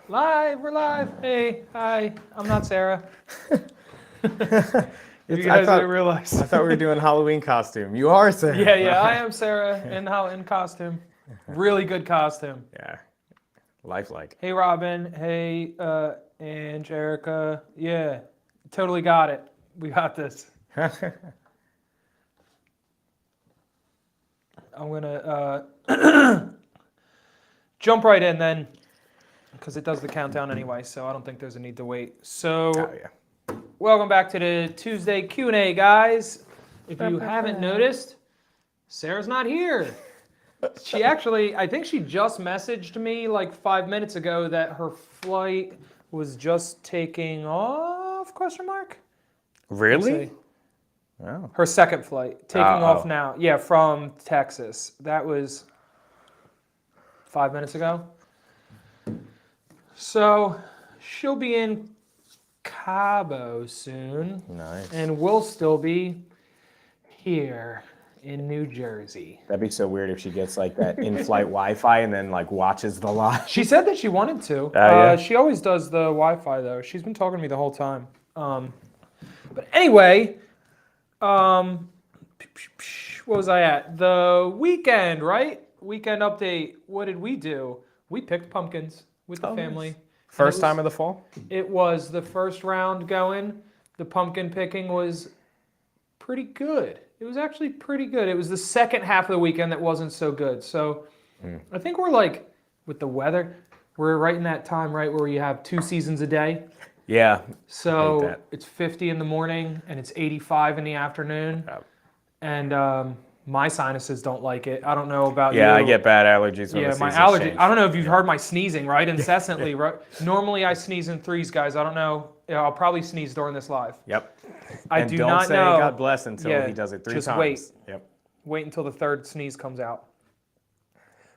Live, we're live. Hey, hi. I'm not Sarah. You I guys thought didn't realize. I thought we were doing Halloween costume. You are Sarah. Yeah, I am Sarah in costume. Really good costume. Yeah, lifelike. Hey, Robin. Hey, Ange, Erica. Yeah, totally got it. We got this. I'm gonna jump right in then, because it does the countdown anyway. So I don't think there's a need to wait. So. Oh yeah. Welcome back to the Tuesday Q&A, guys. If you haven't noticed, Sarah's not here. She actually, I think she just messaged me like 5 minutes ago that her flight was just taking off, question mark? Really? Oh. Her second flight, taking off Oh. now. Yeah, from Texas. That was 5 minutes ago. So she'll be in Cabo soon, Nice. and we'll still be here in New Jersey. That'd be so weird if she gets like that in-flight Wi-Fi and then like watches the live. She said that she wanted to. Yeah. She always does the Wi-Fi though. She's been talking to me the whole time. But anyway, what was I at? The weekend, right? Weekend update. What did we do? We picked pumpkins with the family. Nice. First time of the fall? It was the first round going. The pumpkin picking was pretty good. It was actually pretty good. It was the second half of the weekend that wasn't so good. So I think we're like, with the weather, we're right in that time, right, where you have 2 seasons a day. Yeah. So that. it's 50 in the morning and it's 85 in the afternoon. Yep. And my sinuses don't like it. I don't know about you. Yeah, I get bad allergies when Yeah, the my seasons allergy. change. I don't know if you've heard my sneezing, right? Incessantly, right? Normally I sneeze in threes, guys. I don't know. Yeah, I'll probably sneeze during this live. Yep. I And do don't not say know. God bless until Yeah, he does it 3 just times. wait. Yep. Wait until the third sneeze comes out.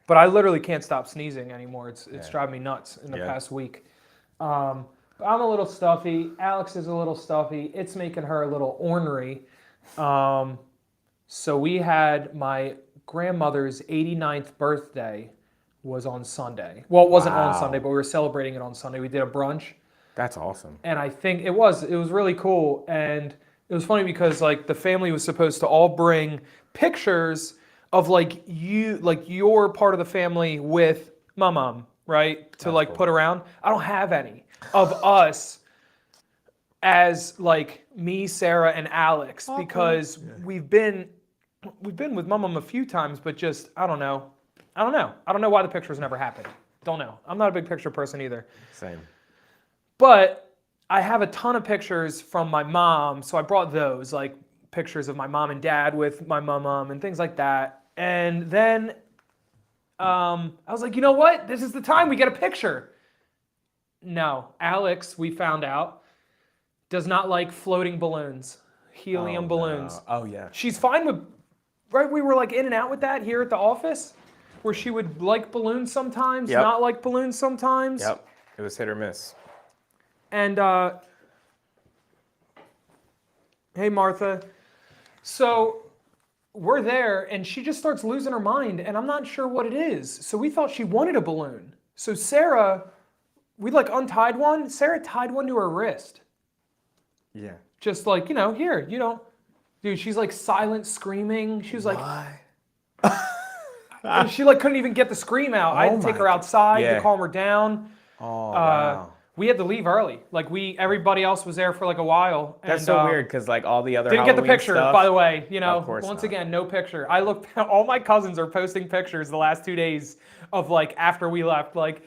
But I literally can't stop sneezing anymore. It's driving me nuts in the past week. But I'm a little stuffy. Alex is a little stuffy. It's making her a little ornery. So we had my grandmother's 89th birthday was on Sunday. Well, it wasn't on Wow. Sunday, but we were celebrating it on Sunday. We did a brunch. That's awesome. And I think it was really cool. And it was funny because like the family was supposed to all bring pictures of like your part of the family with my mom, right? To like put around. I don't have any of us as like me, Sarah, and Alex because we've been with my mom a few times, but just I don't know why the pictures never happened. Don't know. I'm not a big picture person either. Same. But I have a ton of pictures from my mom, so I brought those, like pictures of my mom and dad with my mom and things like that. And then I was like, you know what? This is the time we get a picture. No, Alex, we found out, does not like floating balloons, helium balloons. Oh yeah. She's fine with, right? We were like in and out with that here at the office, where she would like balloons sometimes, Yep. not like balloons sometimes. Yep. It was hit or miss. And hey, Martha. So we're there, and she just starts losing her mind, and I'm not sure what it is. So we thought she wanted a balloon. So Sarah, we like untied one. Sarah tied one to her wrist. Yeah. Just like, here, Dude, she's like silent screaming. She was like, Why? and she like couldn't even get the scream out. I had to take her outside to Yeah. calm her down. Oh wow. We had to leave early. Like everybody else was there for like a while. That's and, so weird because like all the other Didn't get the Halloween picture, stuff, by the way. Of course Once not. again, no picture. I looked. All my cousins are posting pictures the last 2 days of like after we left, like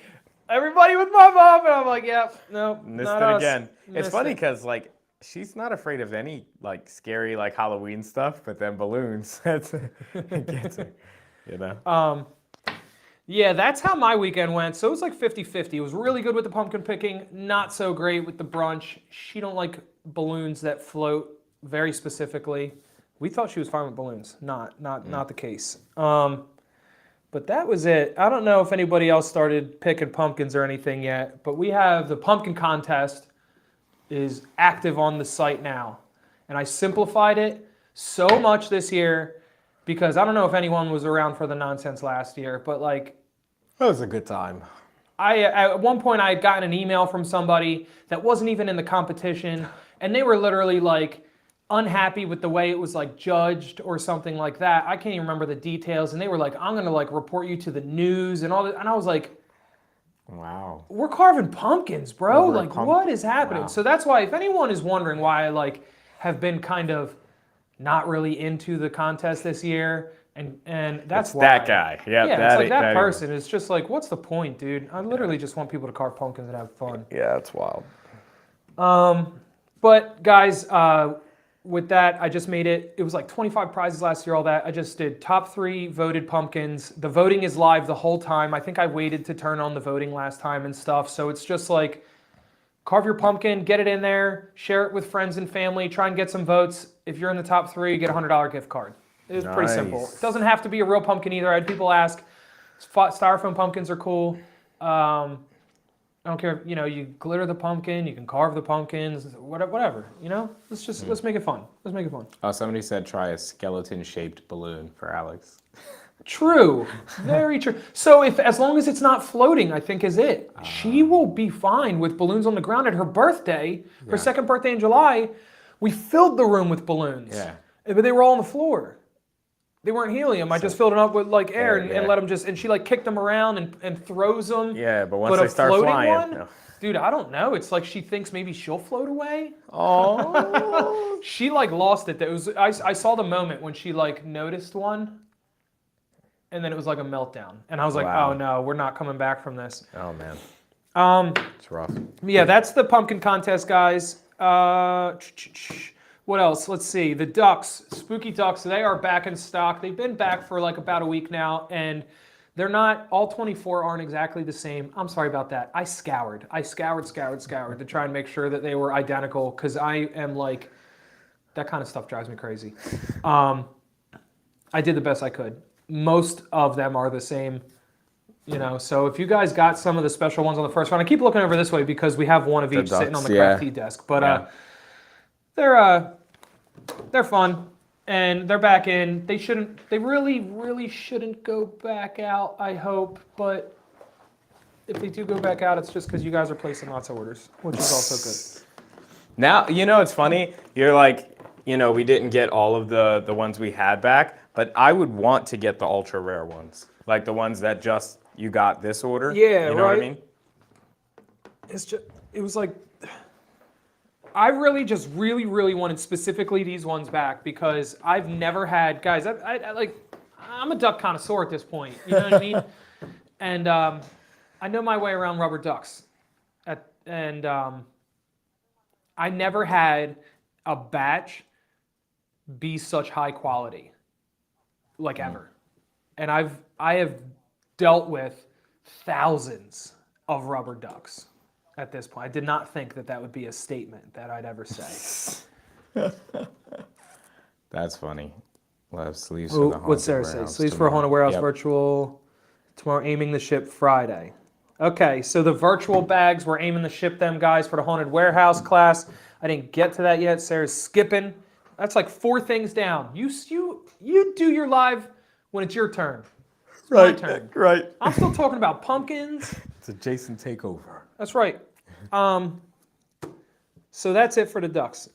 everybody with my mom, and I'm like, yep, no, Missed not it us. again. It's Missed funny it. because like she's not afraid of any like scary like Halloween stuff, but then balloons. That's it gets her. You know. Yeah, that's how my weekend went. So it was like 50-50. It was really good with the pumpkin picking, not so great with the brunch. She don't like balloons that float very specifically. We thought she was fine with balloons. Not the case. But that was it. I don't know if anybody else started picking pumpkins or anything yet, but we have the pumpkin contest is active on the site now. And I simplified it so much this year because I don't know if anyone was around for the nonsense last year, but like That was a good time. at one point I had gotten an email from somebody that wasn't even in the competition, and they were literally like unhappy with the way it was like judged or something like that. I can't even remember the details, and they were like, "I'm gonna like report you to the news and all that," and I was like, Wow. we're carving pumpkins, bro. Over a Like, what is happening? Wow. So that's why, if anyone is wondering why I like have been kind of not really into the contest this year, and that's It's why. that guy. Yep, Yeah, that it's like is- that that is- person is just like, what's the point, dude? I literally just want people to carve pumpkins and have fun. Yeah, it's wild. But guys, with that, I just made it. It was like 25 prizes last year, all that. I just did top 3 voted pumpkins. The voting is live the whole time. I think I waited to turn on the voting last time and stuff. So it's just like, carve your pumpkin, get it in there, share it with friends and family, try and get some votes. If you're in the top 3, you get a $100 gift card. It's pretty simple. Nice. It doesn't have to be a real pumpkin either. I had people ask, styrofoam pumpkins are cool. I don't care if, you glitter the pumpkin, you can carve the pumpkins, whatever, let's make it fun. Let's make it fun. Oh, somebody said try a skeleton-shaped balloon for Alex. True, very true. So as long as it's not floating, I think is it. She will be fine with balloons on the ground. At her birthday, her second birthday in July, we filled the room with balloons. Yeah. But they were all on the floor. They weren't helium. I just filled them up with like air and let them and she like kicked them around and throws them. Yeah, but once a they start floating flying, one, no. dude, I don't know. It's like she thinks maybe she'll float away. Oh. She like lost it. I saw the moment when she like noticed one, and then it was like a meltdown. And I was like, Wow. oh no, we're not coming back from this. Oh man, it's rough. Yeah, that's the pumpkin contest, guys. What else? Let's see. The ducks, Spooky Ducks, they are back in stock. They've been back for like about a week now, and they're not, all 24 aren't exactly the same. I'm sorry about that. I scoured to try and make sure that they were identical, because I am like, that kind of stuff drives me crazy. I did the best I could. Most of them are the same. So if you guys got some of the special ones on the first round, I keep looking over this way because we have one of each sitting on the craft tea desk. But they're fun, and they're back in. They really shouldn't go back out, I hope. But if they do go back out, it's just because you guys are placing lots of orders, which is also good. Now, it's funny. You're like, we didn't get all of the ones we had back, but I would want to get the ultra rare ones, like the ones that just you got this order. Yeah, you know what I right. mean? It was like, I really just really wanted specifically these ones back, because I've never had, guys, I'm a duck connoisseur at this point, you know what I mean? And I know my way around rubber ducks. I never had a batch be such high quality, like ever. And I have dealt with thousands of rubber ducks at this point. I did not think that would be a statement that I'd ever say. That's funny. We'll have sleeves for the Haunted What's Sarah say? Warehouse Sleeves for Haunted Warehouse Yep. virtual tomorrow, aiming to ship Friday. Okay, so the virtual bags, we're aiming to ship them, guys, for the Haunted Warehouse class. I didn't get to that yet. Sarah's skipping. That's like 4 things down. You do your live when it's your turn. It's my turn. Right. I'm still talking about pumpkins. It's a Jason takeover. That's right. So that's it for the Ducks.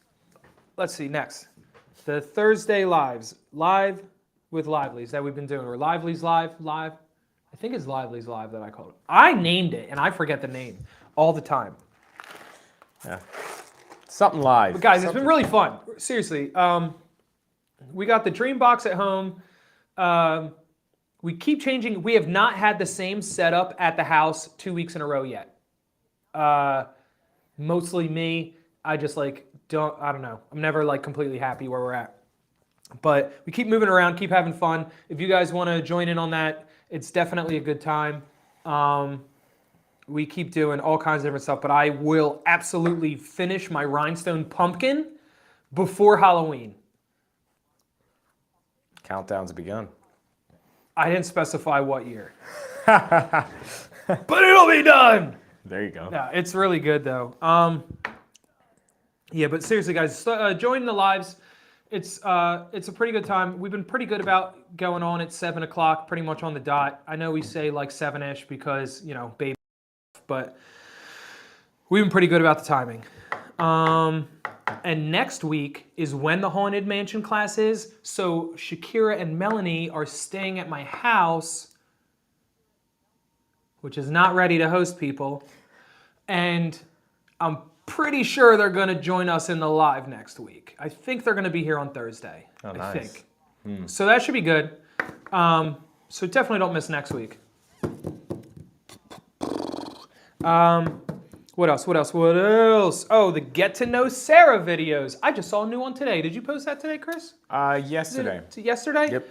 Let's see, next. The Thursday lives. Live with Lively's that we've been doing. Or Lively's Live. I think it's Lively's Live that I called it. I named it, and I forget the name all the time. Yeah. Something live. But guys, it's been really fun. Seriously. We got the Dream Box at home. We keep changing. We have not had the same setup at the house 2 weeks in a row yet. Mostly me. I just I don't know. I'm never completely happy where we're at. But we keep moving around, keep having fun. If you guys want to join in on that, it's definitely a good time. We keep doing all kinds of different stuff, but I will absolutely finish my rhinestone pumpkin before Halloween. Countdown's begun. I didn't specify what year. But it'll be done! There you go. Yeah, it's really good though. Yeah, but seriously, guys, join the lives. It's a pretty good time. We've been pretty good about going on at 7 o'clock, pretty much on the dot. I know we say 7-ish because baby. but we've been pretty good about the timing. And next week is when the Haunted Mansion class is. So Shakira and Melanie are staying at my house, which is not ready to host people. And I'm pretty sure they're going to join us in the live next week. I think they're going to be here on Thursday. Oh, I nice. think. So that should be good. So definitely don't miss next week. What else? Oh, the Get to Know Sarah videos. I just saw a new one today. Did you post that today, Chris? Yesterday. Yesterday? Yep.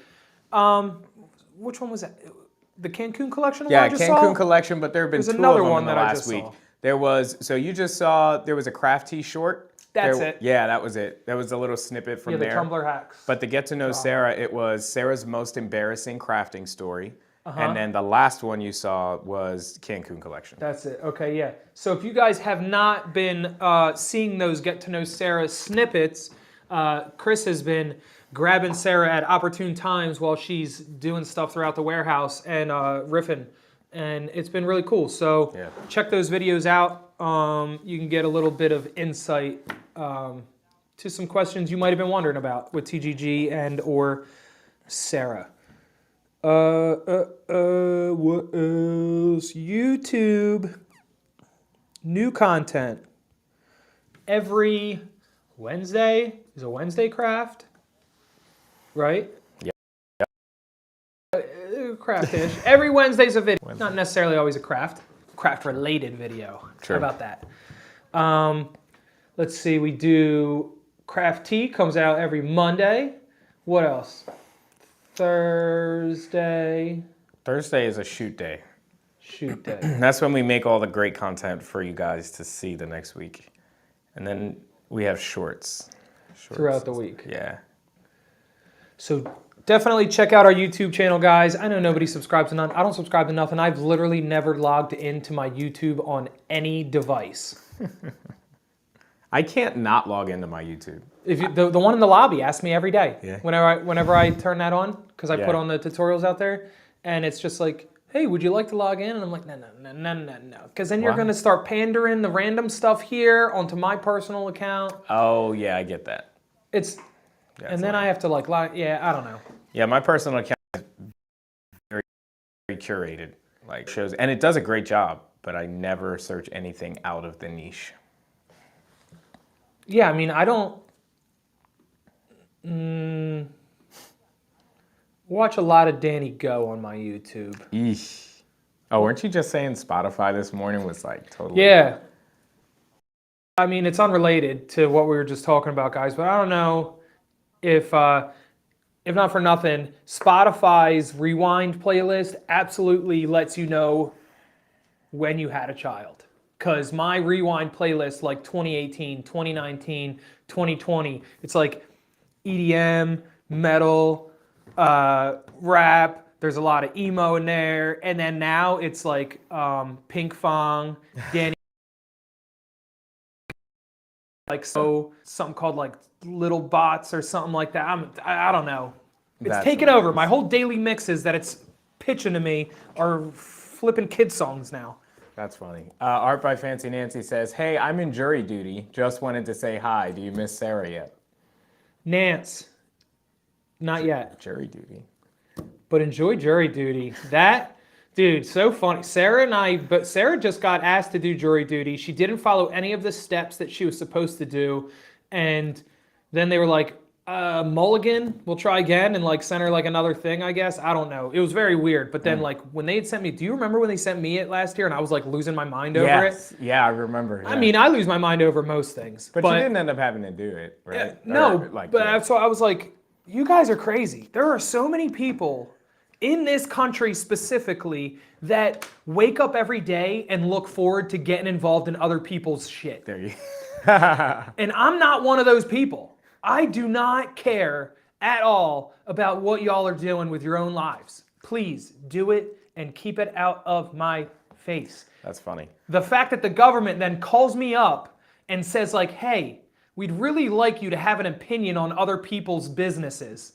Which one was that? The Cancun collection? Yeah, one I just Cancun saw? collection, but there have been There's two another of them one in the that I last just week. saw. There was, so you just saw, there was a craft tee short. That's it. Yeah, that was it. That was a little snippet from Yeah, the there. Tumblr hacks. But the Get to Know Sarah, it was Sarah's most embarrassing crafting story. Uh-huh. And then the last one you saw was Cancun collection. That's it. Okay, yeah. So if you guys have not been seeing those Get to Know Sarah snippets, Chris has been grabbing Sarah at opportune times while she's doing stuff throughout the warehouse and riffing. And it's been really cool. So Yeah. check those videos out. You can get a little bit of insight to some questions you might have been wondering about with TGG and or Sarah. What else? YouTube. New content. Every Wednesday is a Wednesday craft, right? Yeah. Craftish. Every Wednesday's a video. Not necessarily always a craft-related video. True. How about that? Let's see, we do Craft Tea, comes out every Monday. What else? Thursday. Thursday is a shoot day. Shoot day. That's when we make all the great content for you guys to see the next week. And then we have shorts. Throughout the week. Yeah. So definitely check out our YouTube channel, guys. I know nobody subscribes to none. I don't subscribe to nothing. I've literally never logged into my YouTube on any device. I can't not log into my YouTube. If you, the one in the lobby asks me every day. Yeah. Whenever I turn that on, because I Yeah. put on the tutorials out there, and it's just like, hey, would you like to log in? And I'm like, no. Because then you're Why? going to start pandering the random stuff here onto my personal account. Oh, yeah, I get that. It's, Yeah, and then I have to like, yeah, I don't know. Yeah, my personal account is very, very curated. Like shows, and it does a great job, but I never search anything out of the niche. Yeah, I mean, I don't watch a lot of Danny Go on my YouTube. Eesh. Oh, weren't you just saying Spotify this morning was like totally... Yeah. I mean, it's unrelated to what we were just talking about, guys, but I don't know if not for nothing, Spotify's Rewind playlist absolutely lets you know when you had a child. Because my Rewind playlist, like 2018, 2019, 2020, it's like EDM, metal, rap. There's a lot of emo in there. And then now it's like Pink Fong, Danny, like so something called like Little Bots or something like that. I don't know. It's That's taken hilarious. over. My whole daily mixes that it's pitching to me are flipping kid songs now. That's funny. Art by Fancy Nancy says, hey, I'm in jury duty. Just wanted to say hi. Do you miss Sarah yet? Nance, not yet, Jury duty. but enjoy jury duty. That, dude, so funny. But Sarah just got asked to do jury duty. She didn't follow any of the steps that she was supposed to do. And then they were like, mulligan, we'll try again, and like send her like another thing, I guess. I don't know. It was very weird. But then like when they had sent me, do you remember when they sent me it last year and I was like losing my mind over Yes. it? Yeah, I remember. I yeah. mean, I lose my mind over most things. but you didn't end up having to do it, right? No, Or, like, but yeah. so I was like, you guys are crazy. There are so many people in this country specifically that wake up every day and look forward to getting involved in other people's shit. There you And I'm not one of those people. I do not care at all about what y'all are doing with your own lives. Please do it and keep it out of my face. That's funny. The fact that the government then calls me up and says like, hey, we'd really like you to have an opinion on other people's businesses.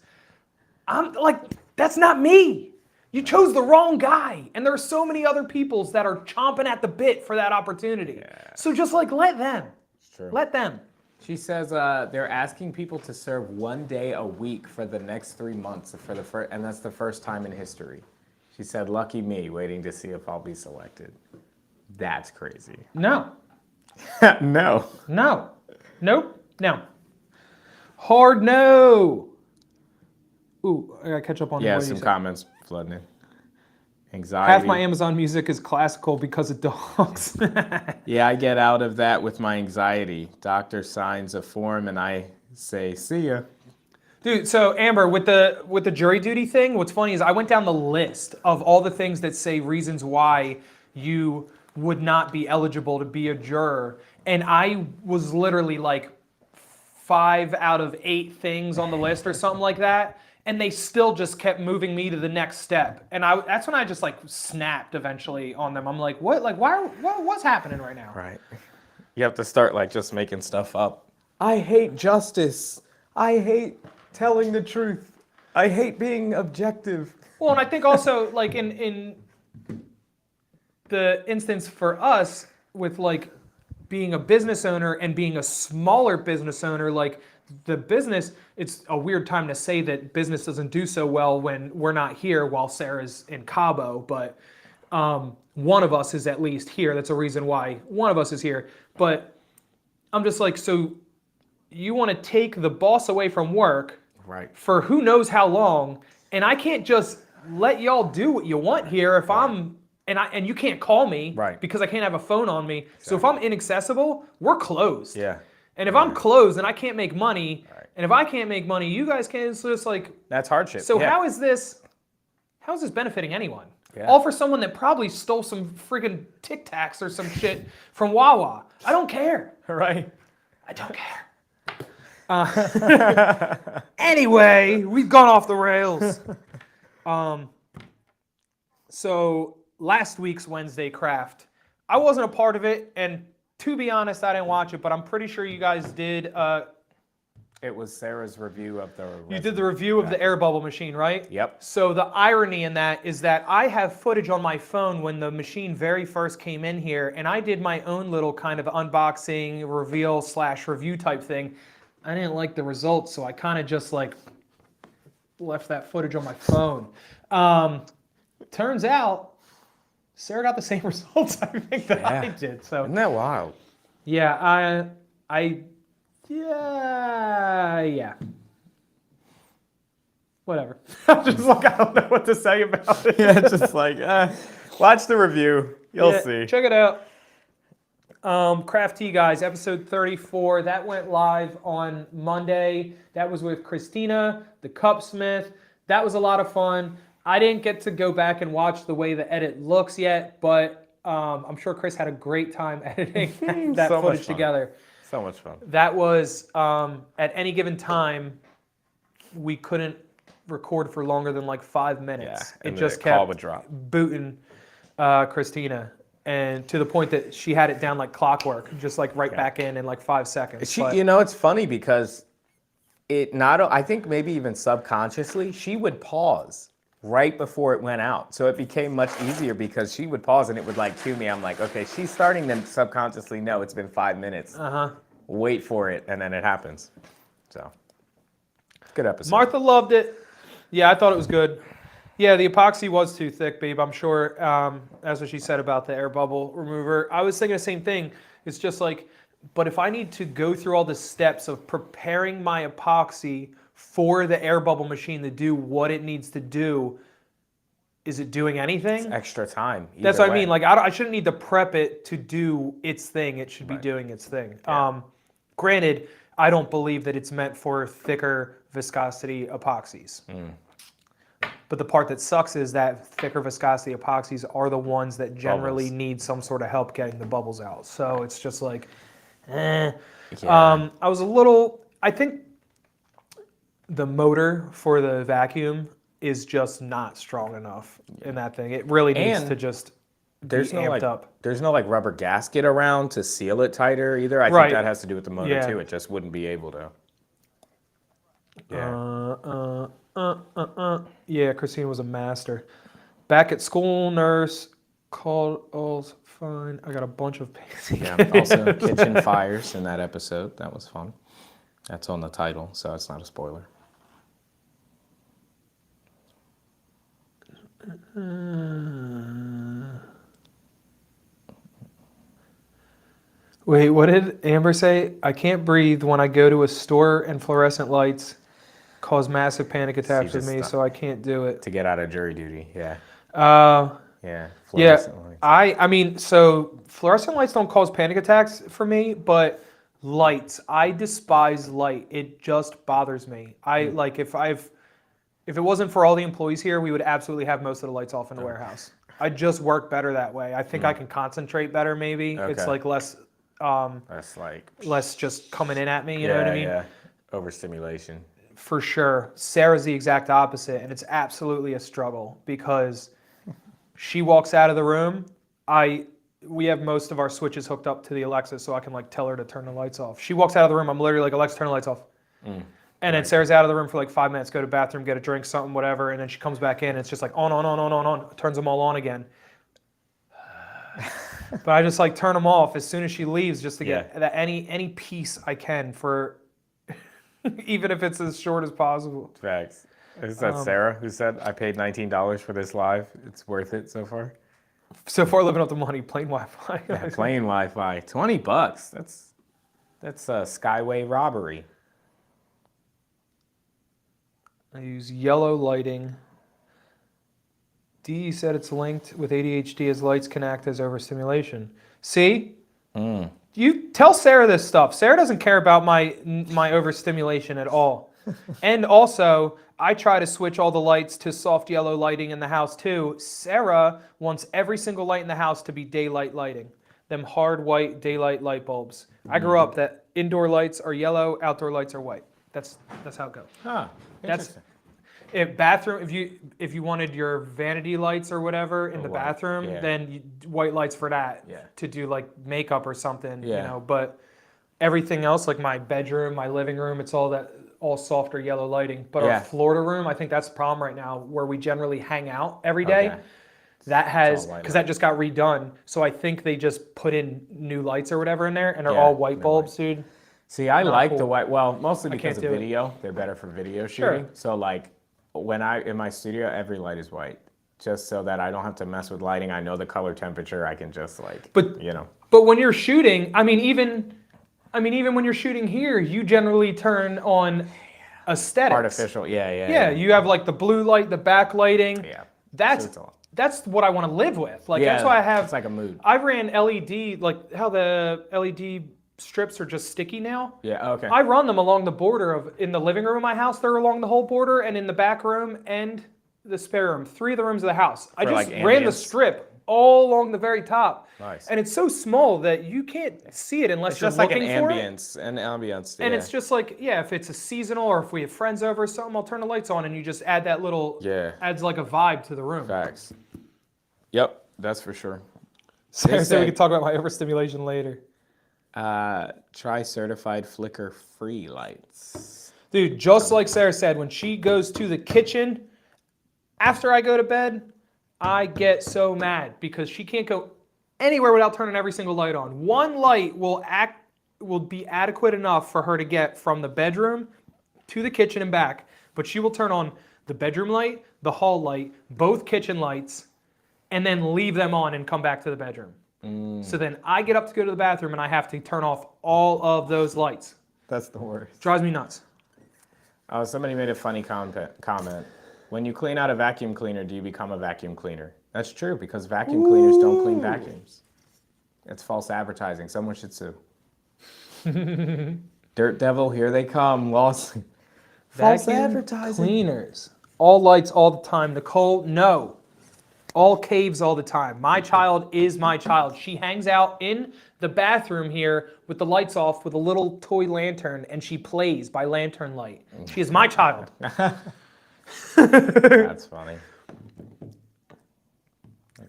I'm like, that's not me. You chose the wrong guy, and there are so many other peoples that are chomping at the bit for that opportunity. So just like let them. True. Let them. She says they're asking people to serve 1 day a week for the next 3 months for the first, and that's the first time in history. She said, "Lucky me, waiting to see if I'll be selected." That's crazy. No. No. No. Nope. No. Hard no. Ooh, I gotta catch up on Yeah, what you some said. comments flooding in. Anxiety. Half my Amazon music is classical because of dogs. Yeah, I get out of that with my anxiety. Doctor signs a form and I say, "See ya." Dude, so Amber, with the jury duty thing, what's funny is I went down the list of all the things that say reasons why you would not be eligible to be a juror, and I was literally like 5 out of 8 things on the list or something like that, and they still just kept moving me to the next step, and that's when I just like snapped eventually on them. I'm like, what? Like, what's happening right now? Right. You have to start like just making stuff up. I hate justice. I hate telling the truth. I hate being objective. Well, and I think also like in the instance for us with like being a business owner and being a smaller business owner, like the business, it's a weird time to say that business doesn't do so well when we're not here while Sarah's in Cabo, but one of us is at least here. That's a reason why one of us is here. But I'm just like, so you want to take the boss away from work Right. for who knows how long, and I can't just let y'all do what you want here if I'm and you can't call me Right. because I can't have a phone on me. So if I'm inaccessible, we're closed. Yeah. And if I'm closed and I can't make money, Right. and if I can't make money, you guys can't. So it's like, That's hardship. so yeah. how is this benefiting anyone? Yeah. All for someone that probably stole some friggin' Tic Tacs or some shit from Wawa. I don't care. Right. I don't care. Anyway, we've gone off the rails. So last week's Wednesday craft, I wasn't a part of it, and to be honest, I didn't watch it, but I'm pretty sure you guys did. It was Sarah's review of the. You did the review of the air bubble machine, right? Yep. So the irony in that is that I have footage on my phone when the machine very first came in here, and I did my own little kind of unboxing, reveal / review type thing. I didn't like the results, so I kind of just like left that footage on my phone. Turns out, Sarah got the same results I think that I did. So Isn't that wild? yeah, yeah. Whatever. I'm just like, I don't know what to say about it. Yeah, just like, watch the review. You'll Yeah, see. Check it out. Craft Tea Guys, episode 34. That went live on Monday. That was with Christina, the Cupsmith. That was a lot of fun. I didn't get to go back and watch the way the edit looks yet, but I'm sure Chris had a great time editing that So much footage fun. together. So much fun. That was, at any given time, we couldn't record for longer than like 5 minutes. and It just the call kept would drop. booting Christina, and to the point that she had it down like clockwork, just like right back in like 5 seconds. She, But- you know, it's funny because it not. I think maybe even subconsciously, she would pause right before it went out, so it became much easier because she would pause and it would like cue me. I'm like, okay, she's starting to subconsciously know it's been 5 minutes. Wait for it, and then it happens. So, good episode. Martha loved it. Yeah, I thought it was good. Yeah, the epoxy was too thick, babe. I'm sure. That's what she said about the air bubble remover. I was thinking the same thing. It's just like, but if I need to go through all the steps of preparing my epoxy for the air bubble machine to do what it needs to do, is it doing anything? Extra time. That's either what I mean. way. Like, I shouldn't need to prep it to do its thing. It should be doing its thing. Yeah. Granted, I don't believe that it's meant for thicker viscosity epoxies. But the part that sucks is that thicker viscosity epoxies are the ones that generally Bubbles. need some sort of help getting the bubbles out. So it's just like, eh. Yeah. I think the motor for the vacuum is just not strong enough in that thing. It really needs And to just there's be no amped like up. there's no like rubber gasket around to seal it tighter either. I Right. think that has to do with the motor Yeah. too. It just wouldn't be able to. Yeah. Yeah, Christina was a master. Back at school, nurse called all's fine. I got a bunch of pansy. Yeah. Also, kitchen fires in that episode. That was fun. That's on the title, so it's not a spoiler. Wait, what did Amber say? I can't breathe when I go to a store and fluorescent lights cause massive panic attacks with just me, stop. so I can't do it. To get out of jury duty. Yeah. Uh, Yeah. yeah, Fluorescent lights. I mean, so fluorescent lights don't cause panic attacks for me, but lights, I despise light. It just bothers me. I like if it wasn't for all the employees here, we would absolutely have most of the lights off in the warehouse. I just work better that way. I think I can concentrate better. Maybe it's Okay. like less That's like. just coming in at me. You know what I mean? Yeah. Overstimulation. For sure. Sarah's the exact opposite, and it's absolutely a struggle because she walks out of the room. We have most of our switches hooked up to the Alexa, so I can like tell her to turn the lights off. She walks out of the room, I'm literally like, Alexa, turn the lights off. And then Sarah's out of the room for like 5 minutes, go to the bathroom, get a drink, something, whatever, and then she comes back in, and it's just like on, turns them all on again. But I just like turn them off as soon as she leaves, just to get that any piece I can for, even if it's as short as possible. Facts. Is that Sarah who said, I paid $19 for this live? It's worth it so far? So far, living up the money, plain Wi-Fi. Yeah, plain Wi-Fi. $20. That's a Skyway robbery. I use yellow lighting. D said it's linked with ADHD as lights can act as overstimulation. See? You tell Sarah this stuff. Sarah doesn't care about my overstimulation at all. And also, I try to switch all the lights to soft yellow lighting in the house too. Sarah wants every single light in the house to be daylight lighting. Them hard white daylight light bulbs. I grew up that indoor lights are yellow, outdoor lights are white. That's how it goes. Huh. That's if you wanted your vanity lights or whatever in the white, bathroom, yeah. then white lights for that Yeah. to do like makeup or something, Yeah. you know. But everything else, like my bedroom, my living room, it's all softer yellow lighting. But Yeah. our Florida room, I think that's the problem right now, where we generally hang out every day. Okay. That has white because that just got redone, so I think they just put in new lights or whatever in there, and they're all white they're bulbs, dude. See, I like cool. the white. Well, mostly because of can't do it. video. They're better for video Sure. shooting. So like, when in my studio, every light is white, just so that I don't have to mess with lighting. I know the color temperature. I can just like, But- you know. But when you're shooting, I mean, even when you're shooting here, you generally turn on aesthetics. Artificial, yeah. Yeah, you have like the blue light, the backlighting. Yeah. That's So it's all- that's what I want to live with. Like Yeah, that's why I have. it's like a mood. I ran LED, like how the LED strips are just sticky now. Yeah, okay. I run them along the border of in the living room of my house. They're along the whole border, and in the back room and the spare room. 3 of the rooms of the house. I For, just like, ran the ambience? strip all along the very top. Nice. And it's so small that you can't see it unless It's you're just like an looking for it. ambience. And yeah. it's just like, yeah, if it's a seasonal or if we have friends over or something, I'll turn the lights on and you just add that little, adds like a vibe to the room. Facts. Yep, that's for sure. So said- we can talk about my overstimulation later. Try certified flicker free lights. Dude, just like Sarah said, when she goes to the kitchen after I go to bed, I get so mad because she can't go anywhere without turning every single light on. One light will be adequate enough for her to get from the bedroom to the kitchen and back, but she will turn on the bedroom light, the hall light, both kitchen lights, and then leave them on and come back to the bedroom. So then I get up to go to the bathroom and I have to turn off all of those lights. That's the worst. Drives me nuts. Somebody made a funny comment. When you clean out a vacuum cleaner, do you become a vacuum cleaner? That's true, because vacuum cleaners don't clean vacuums. It's false advertising. Someone should sue. Dirt Devil, here they come. Lawsuit. False Vacuum advertising. Cleaners. All lights all the time. Nicole, no. All caves all the time. My child is my child. She hangs out in the bathroom here with the lights off with a little toy lantern and she plays by lantern light. She is my child. That's funny.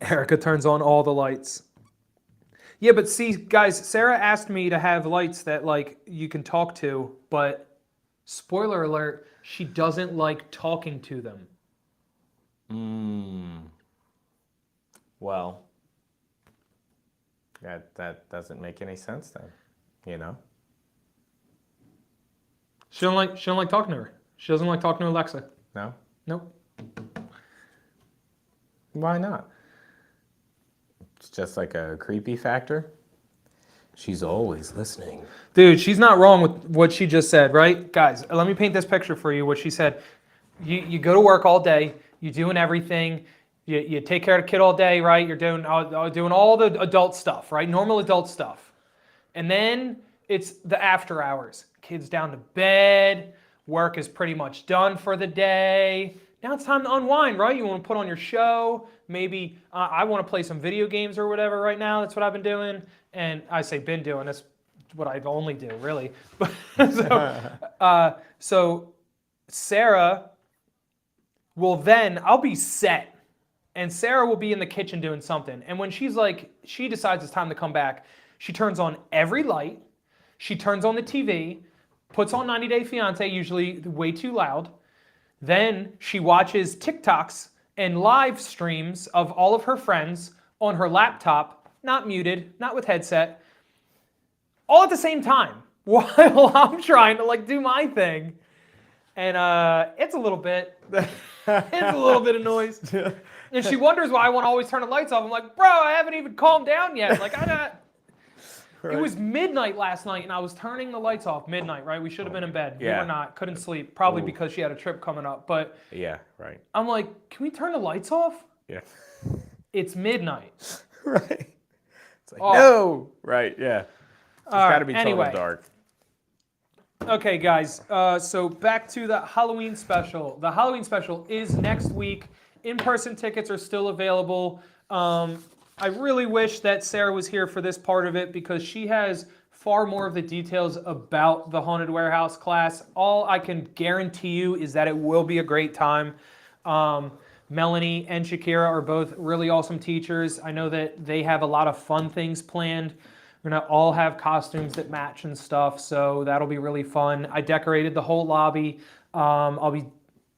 Erica turns on all the lights. Yeah, but see, guys, Sarah asked me to have lights that like you can talk to, but spoiler alert, she doesn't like talking to them. Well, that doesn't make any sense then, you know? She don't like talking to her. She doesn't like talking to Alexa. No? Nope. Why not? It's just like a creepy factor. She's always listening. Dude, she's not wrong with what she just said, right? Guys, let me paint this picture for you, what she said. You go to work all day, you're doing everything, you take care of the kid all day, right? You're doing all the adult stuff, right? Normal adult stuff. And then it's the after hours. Kid's down to bed, work is pretty much done for the day. Now it's time to unwind, right? You want to put on your show. Maybe I want to play some video games or whatever right now. That's what I've been doing. And I say been doing. That's what I only do, really. So Sarah will then, I'll be set. And Sarah will be in the kitchen doing something. And when she decides it's time to come back, she turns on every light. She turns on the TV, puts on 90 Day Fiancé, usually way too loud. Then she watches TikToks and live streams of all of her friends on her laptop, not muted, not with headset, all at the same time while I'm trying to do my thing. And it's a little bit of noise. And she wonders why I want to always turn the lights off. I'm like, bro, I haven't even calmed down yet. Right. It was midnight last night, and I was turning the lights off. Midnight, right? We should have been in bed. Yeah. We were not. Couldn't sleep. Probably because she had a trip coming up. But yeah, right. I'm like, can we turn the lights off? Yeah. It's midnight. Right. It's like, no. Right, yeah. It's got to be anyway. total dark. Okay, guys. So back to the Halloween special. The Halloween special is next week. In-person tickets are still available. I really wish that Sarah was here for this part of it because she has far more of the details about the Haunted Warehouse class. All I can guarantee you is that it will be a great time. Melanie and Shakira are both really awesome teachers. I know that they have a lot of fun things planned. We're going to all have costumes that match and stuff, so that'll be really fun. I decorated the whole lobby. I'll be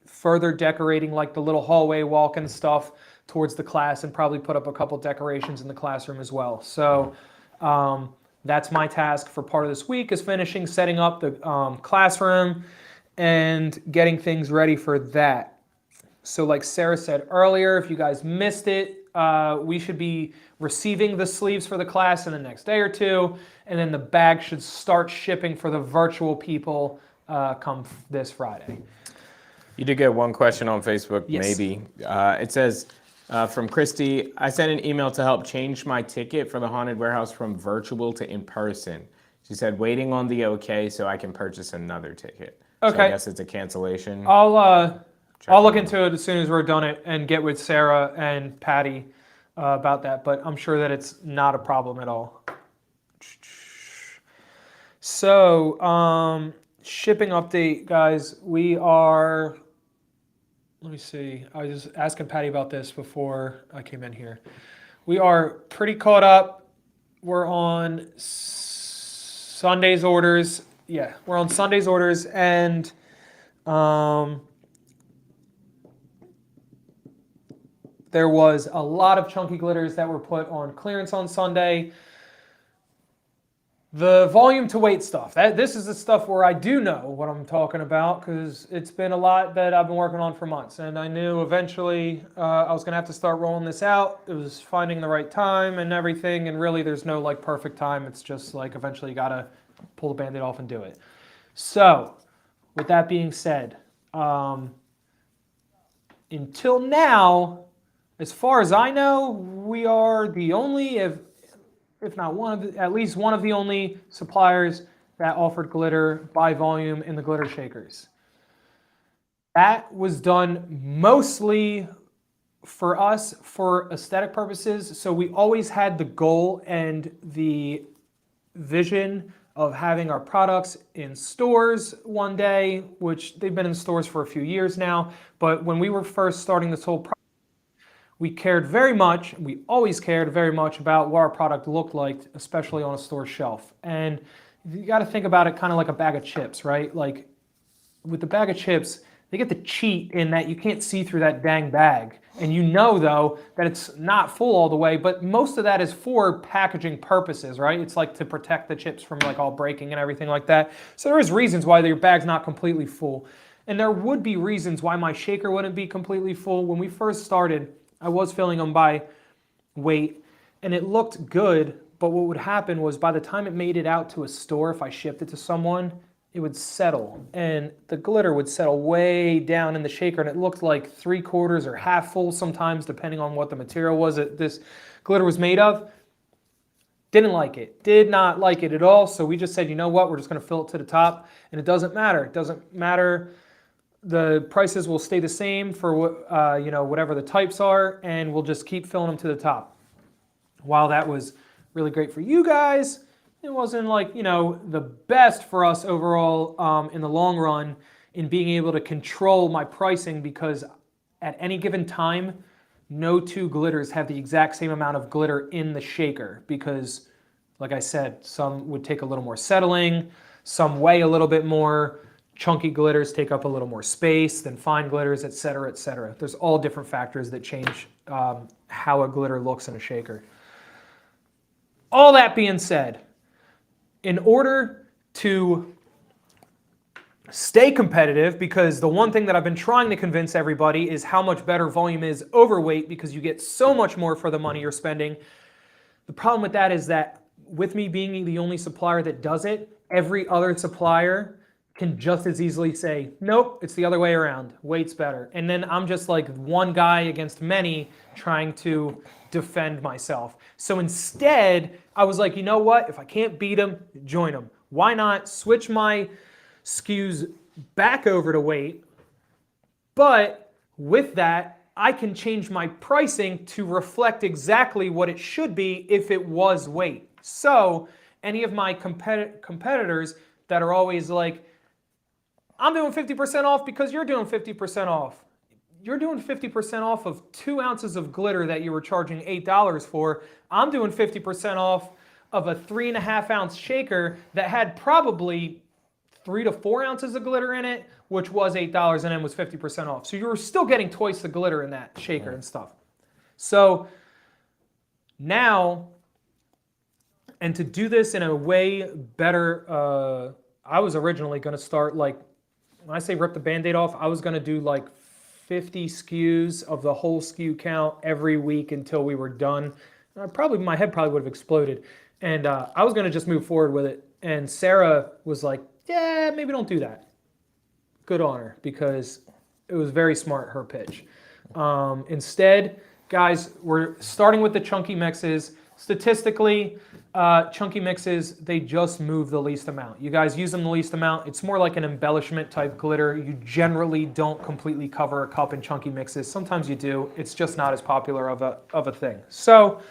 further decorating the little hallway walk and stuff towards the class and probably put up a couple decorations in the classroom as well. So that's my task for part of this week is finishing setting up the classroom and getting things ready for that. So like Sarah said earlier, if you guys missed it, we should be receiving the sleeves for the class in the next day or two, and then the bag should start shipping for the virtual people come this Friday. You did get one question on Facebook, yes. Maybe. It says, from Christy, I sent an email to help change my ticket for the Haunted Warehouse from virtual to in-person. She said, waiting on the okay so I can purchase another ticket. Okay. So I guess it's a cancellation. I'll look into it as soon as we're done it and get with Sarah and Patty about that, but I'm sure that it's not a problem at all. So, shipping update, guys. We are... Let me see. I was just asking Patty about this before I came in here. We are pretty caught up. We're on Sunday's orders. Yeah, we're on Sunday's orders, and there was a lot of chunky glitters that were put on clearance on Sunday. The volume to weight stuff. This is the stuff where I do know what I'm talking about because it's been a lot that I've been working on for months. And I knew eventually I was going to have to start rolling this out. It was finding the right time and everything. And really there's no perfect time. It's just eventually you got to pull the Band-Aid off and do it. So with that being said, until now, as far as I know, we are the only, if not at least one of the only suppliers that offered glitter by volume in the glitter shakers. That was done mostly for us for aesthetic purposes. So we always had the goal and the vision of having our products in stores one day, which they've been in stores for a few years now. But when we were first starting this whole process, we cared very much, we always cared very much about what our product looked like, especially on a store shelf. And you got to think about it kind of like a bag of chips, right? With the bag of chips, they get to cheat in that you can't see through that dang bag. And you know, though, that it's not full all the way, but most of that is for packaging purposes, right? It's like to protect the chips from like all breaking and everything like that. So there is reasons why your bag's not completely full. And there would be reasons why my shaker wouldn't be completely full. When we first started, I was filling them by weight, and it looked good, but what would happen was by the time it made it out to a store, if I shipped it to someone, it would settle, and the glitter would settle way down in the shaker, and it looked like 3/4 or half full sometimes, depending on what the material was that this glitter was made of. Didn't like it. Did not like it at all, so we just said, you know what, we're just going to fill it to the top, and it doesn't matter. It doesn't matter. The prices will stay the same for whatever the types are, and we'll just keep filling them to the top. While that was really great for you guys, it wasn't like, the best for us overall in the long run in being able to control my pricing, because at any given time, no two glitters have the exact same amount of glitter in the shaker, because, like I said, some would take a little more settling, some weigh a little bit more, chunky glitters take up a little more space than fine glitters, et cetera, et cetera. There's all different factors that change how a glitter looks in a shaker. All that being said, in order to stay competitive, because the one thing that I've been trying to convince everybody is how much better volume is overweight, because you get so much more for the money you're spending. The problem with that is that with me being the only supplier that does it, every other supplier can just as easily say, nope, it's the other way around, weight's better. And then I'm just like one guy against many trying to defend myself. So instead, I was like, you know what? If I can't beat them, join them. Why not switch my SKUs back over to weight? But with that, I can change my pricing to reflect exactly what it should be if it was weight. So any of my competitors that are always like, I'm doing 50% off because you're doing 50% off. You're doing 50% off of 2 ounces of glitter that you were charging $8 for. I'm doing 50% off of a 3.5 ounce shaker that had probably 3 to 4 ounces of glitter in it, which was $8 and then was 50% off. So you were still getting twice the glitter in that shaker and stuff. So now, and to do this in a way better, I was originally going to start like, when I say rip the Band-Aid off, I was going to do like 50 SKUs of the whole SKU count every week until we were done. My head probably would have exploded. And I was going to just move forward with it. And Sarah was like, yeah, maybe don't do that. Good on her, because it was very smart, her pitch. Instead, guys, we're starting with the chunky mixes. Statistically, chunky mixes, they just move the least amount. You guys use them the least amount. It's more like an embellishment type glitter. You generally don't completely cover a cup in chunky mixes. Sometimes you do. It's just not as popular of a thing. So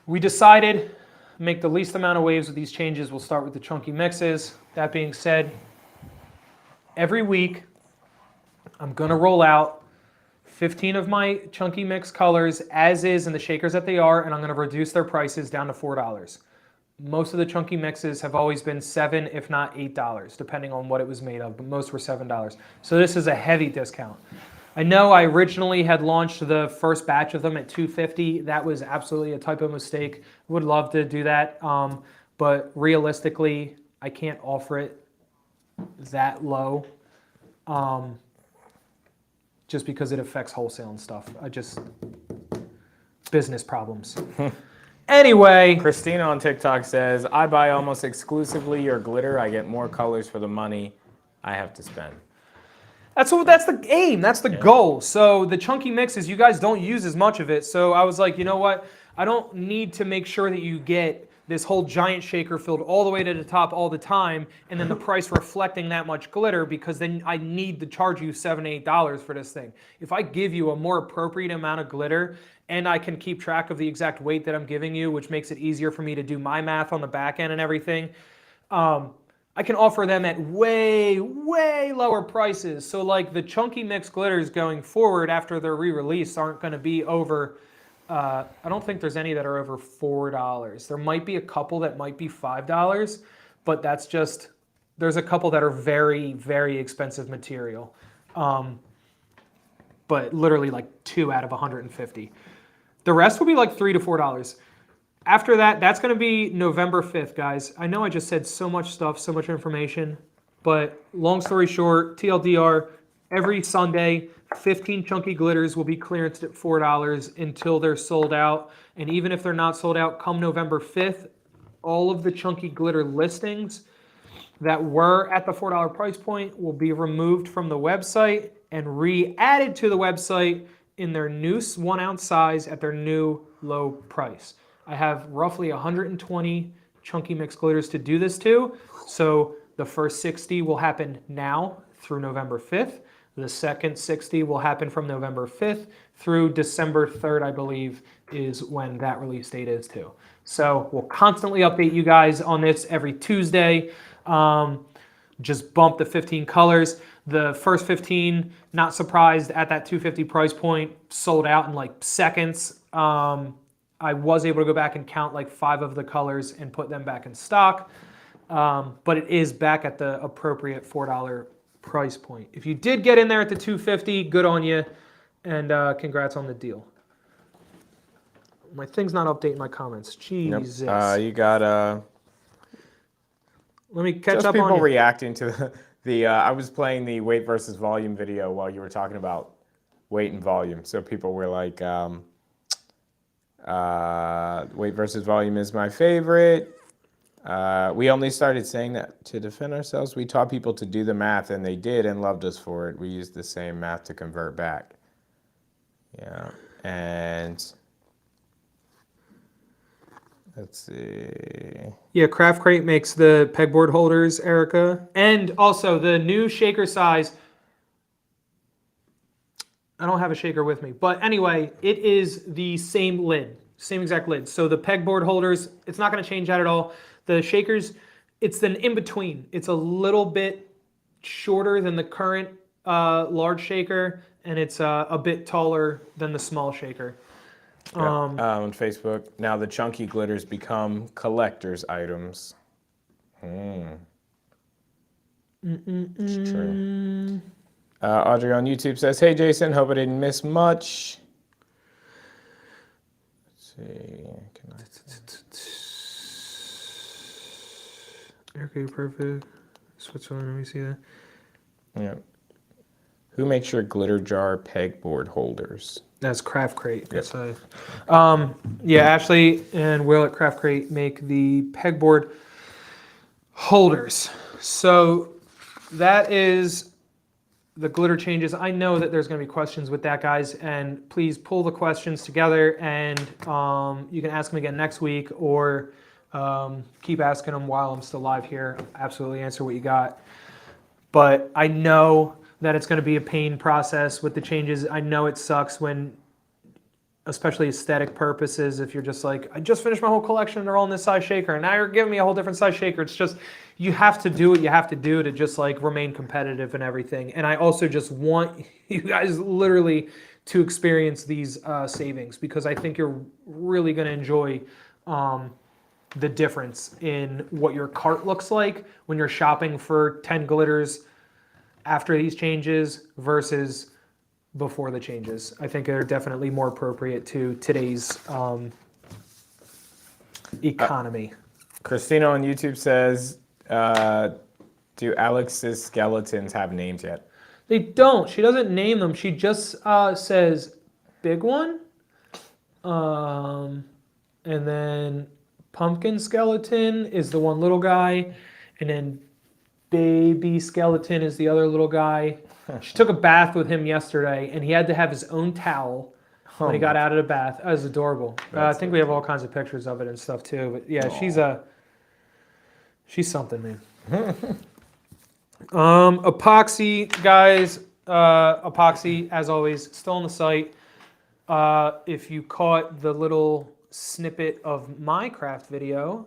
we decided make the least amount of waves with these changes. We'll start with the chunky mixes. That being said, every week I'm going to roll out 15 of my chunky mix colors as is in the shakers that they are, and I'm going to reduce their prices down to $4. Most of the chunky mixes have always been $7, if not $8, depending on what it was made of, but most were $7. So this is a heavy discount. I know I originally had launched the first batch of them at $2.50. That was absolutely a typo mistake. Would love to do that, but realistically, I can't offer it that low. Just because it affects wholesale and stuff. Business problems. Anyway. Christina on TikTok says, I buy almost exclusively your glitter. I get more colors for the money I have to spend. That's the aim. That's the goal. So the chunky mixes, you guys don't use as much of it. So I was like, you know what? I don't need to make sure that you get this whole giant shaker filled all the way to the top all the time, and then the price reflecting that much glitter, because then I need to charge you $7, $8 for this thing. If I give you a more appropriate amount of glitter and I can keep track of the exact weight that I'm giving you, which makes it easier for me to do my math on the back end and everything, I can offer them at way, way lower prices. So like the chunky mix glitters going forward after they're re-released aren't going to be over, I don't think there's any that are over $4. There might be a couple that might be $5, but that's just There's a couple that are very, very expensive material. But literally like 2 out of 150. The rest will be like $3 to $4. After that, that's going to be November 5th, guys. I know I just said so much stuff, so much information, but long story short, TLDR, every Sunday, 15 chunky glitters will be clearanced at $4 until they're sold out. And even if they're not sold out, come November 5th, all of the chunky glitter listings that were at the $4 price point will be removed from the website and re-added to the website in their new 1 ounce size at their new low price. I have roughly 120 chunky mixed glitters to do this to. So the first 60 will happen now through November 5th. The second 60 will happen from November 5th through December 3rd, I believe, is when that release date is too. So we'll constantly update you guys on this every Tuesday. Just bump the 15 colors. The first 15, not surprised at that $250 price point, sold out in like seconds. I was able to go back and count like 5 of the colors and put them back in stock. But it is back at the appropriate $4 price point. If you did get in there at the $250, good on you, and congrats on the deal. My thing's not updating my comments. Jesus. Yep. You got Let me catch just up people on you. reacting to the I was playing the weight versus volume video while you were talking about weight and volume. So people were like, weight versus volume is my favorite. We only started saying that to defend ourselves. We taught people to do the math, and they did and loved us for it. We used the same math to convert back. Yeah, and let's see. Yeah, Craft Crate makes the pegboard holders, Erica. And also the new shaker size. I don't have a shaker with me. But anyway, it is the same lid. Same exact lid. So the pegboard holders, it's not going to change that at all. The shakers, it's an in-between. It's a little bit shorter than the current large shaker, and it's a bit taller than the small shaker. On Facebook, now the chunky glitters become collector's items. It's true. Audrey on YouTube says, "Hey Jason, hope I didn't miss much." Let's see. Okay, perfect. Switzerland, let me see that. Yeah. Who makes your glitter jar pegboard holders? That's Craft Crate. Yep. Yeah, Ashley and Will at Craft Crate make the pegboard holders. So that is the glitter changes. I know that there's going to be questions with that, guys, and please pull the questions together, and you can ask them again next week, or keep asking them while I'm still live here. Absolutely answer what you got. But I know that it's going to be a pain process with the changes. I know it sucks when, especially aesthetic purposes, if you're just like, I just finished my whole collection, they're all in this size shaker, and now you're giving me a whole different size shaker. It's just, you have to do what you have to do to just like remain competitive and everything. And I also just want you guys literally to experience these savings, because I think you're really going to enjoy the difference in what your cart looks like when you're shopping for 10 glitters after these changes versus before the changes. I think they're definitely more appropriate to today's economy. Christina on YouTube says, do Alex's skeletons have names yet? They don't. She doesn't name them. She just says big one, and then pumpkin skeleton is the one little guy, and then baby skeleton is the other little guy. She took a bath with him yesterday, and he had to have his own towel when he got out of the bath. That was adorable. I think we have all kinds of pictures of it and stuff too. But yeah, she's something, man. Epoxy, guys. Epoxy, as always, still on the site. If you caught the little snippet of my craft video,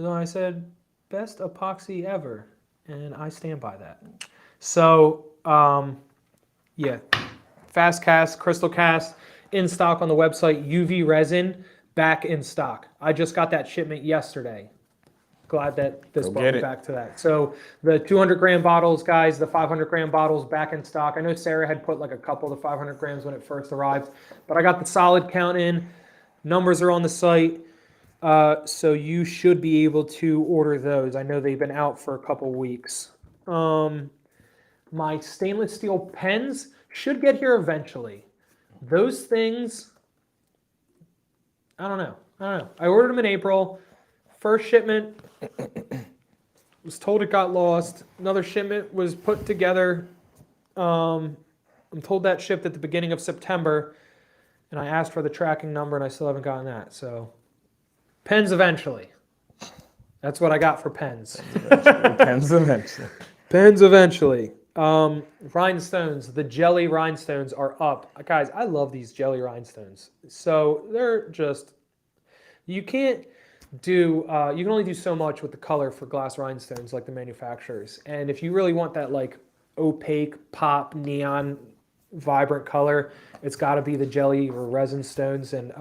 I said best epoxy ever, and I stand by that. So yeah, fast cast, crystal cast in stock on the website. UV resin back in stock. I just got that shipment yesterday. glad that this Go brought get me it. back to that. So the 200 gram bottles, guys, the 500 gram bottles back in stock. I know Sarah had put like a couple of the 500 grams when it first arrived, but I got the solid count in. Numbers are on the site. So you should be able to order those. I know they've been out for a couple weeks. My stainless steel pens should get here eventually. Those things, I don't know. I ordered them in April. First shipment was told it got lost. Another shipment was put together. I'm told that shipped at the beginning of September, and I asked for the tracking number, and I still haven't gotten that. So, pens eventually. That's what I got for pens. Pens eventually. Pens eventually. Rhinestones, the jelly rhinestones are up. Guys, I love these jelly rhinestones. So they're just, you can't do, you can only do so much with the color for glass rhinestones like the manufacturers. And if you really want that like opaque, pop, neon, vibrant color, it's got to be the jelly or resin stones. And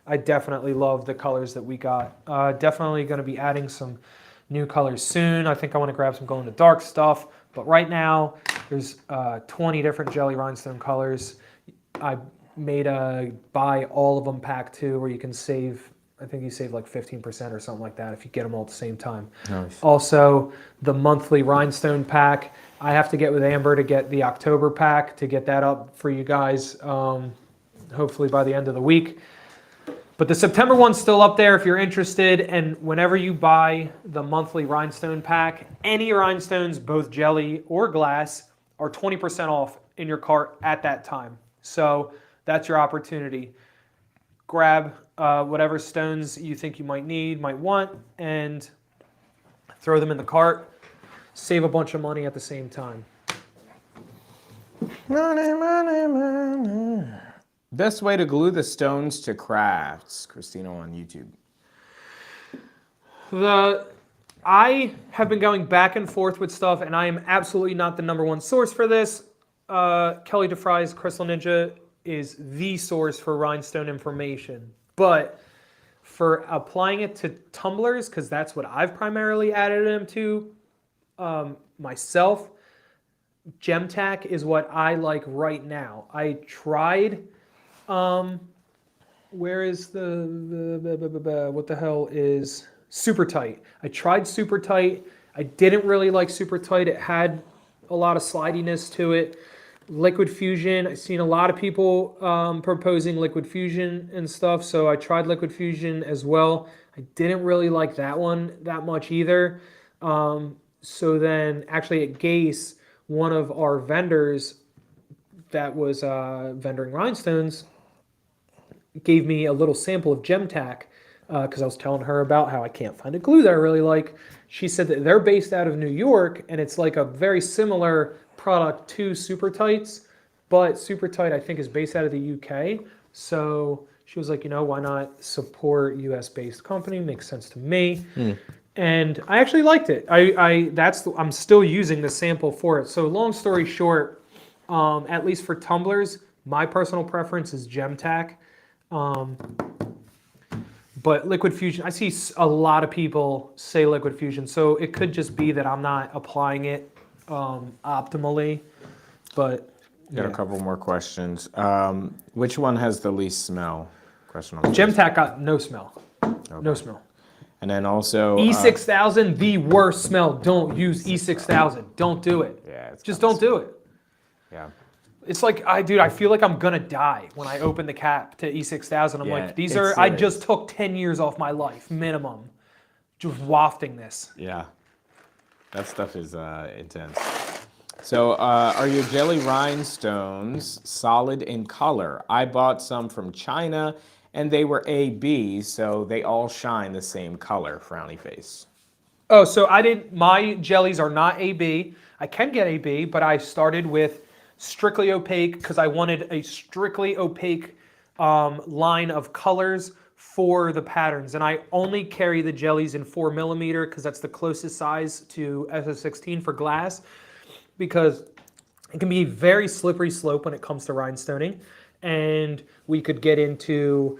I definitely love the colors that we got. Definitely going to be adding some new colors soon. I think I want to grab some glow in the dark stuff. But right now, there's 20 different jelly rhinestone colors. I made a buy all of them pack 2 where you can save, I think you save like 15% or something like that if you get them all at the same time. Nice. Also, the monthly rhinestone pack. I have to get with Amber to get the October pack to get that up for you guys, hopefully by the end of the week. But the September one's still up there if you're interested. And whenever you buy the monthly rhinestone pack, any rhinestones, both jelly or glass, are 20% off in your cart at that time. So that's your opportunity. Grab whatever stones you think you might need, might want, and throw them in the cart. Save a bunch of money at the same time. Money, money, money. Best way to glue the stones to crafts, Christina on YouTube. I have been going back and forth with stuff, and I am absolutely not the #1 source for this. Kelly DeFry's Crystal Ninja is the source for rhinestone information. But for applying it to tumblers, because that's what I've primarily added them to myself, Gemtac is what I like right now. I tried... where is what the hell is Super Tight? I tried Super Tight. I didn't really like Super Tight. It had a lot of slidiness to it. Liquid Fusion, I've seen a lot of people proposing Liquid Fusion and stuff, so I tried Liquid Fusion as well. I didn't really like that one that much either. So then actually at Gase, one of our vendors that was vendoring rhinestones gave me a little sample of Gemtac because I was telling her about how I can't find a glue that I really like. She said that they're based out of New York, and it's like a very similar product to Super Tights, but Super Tight I think is based out of the UK. So she was like, you know, why not support US-based company? Makes sense to me. And I actually liked it. I'm still using the sample for it. So long story short, at least for tumblers, my personal preference is Gemtac. But Liquid Fusion, I see a lot of people say Liquid Fusion, so it could just be that I'm not applying it optimally. But Got a couple more questions. Which one has the least smell? Question on Gemtac got no smell. Okay. No smell. And then also E6000, the worst smell. Don't use E6000. Don't do it. Yeah, it's Just kinda don't do it. Yeah. It's like, I feel like I'm gonna die when I open the cap to E6000. I'm Yeah, like, these it's are, I serious. just took 10 years off my life, minimum, just wafting this. Yeah. That stuff is intense. So are your jelly rhinestones solid in color? I bought some from China and they were AB, so they all shine the same color, frowny face. Oh, so my jellies are not AB. I can get AB, but I started with strictly opaque because I wanted a strictly opaque line of colors for the patterns. And I only carry the jellies in 4mm because that's the closest size to SS16 for glass, because it can be a very slippery slope when it comes to rhinestoning. And we could get into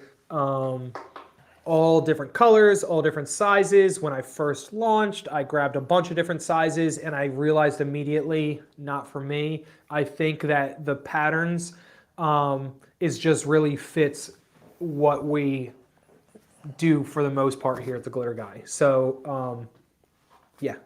all different colors, all different sizes. When I first launched, I grabbed a bunch of different sizes and I realized immediately, not for me. I think that the patterns is just really fits what we do for the most part here at the Glitter Guy. So yeah.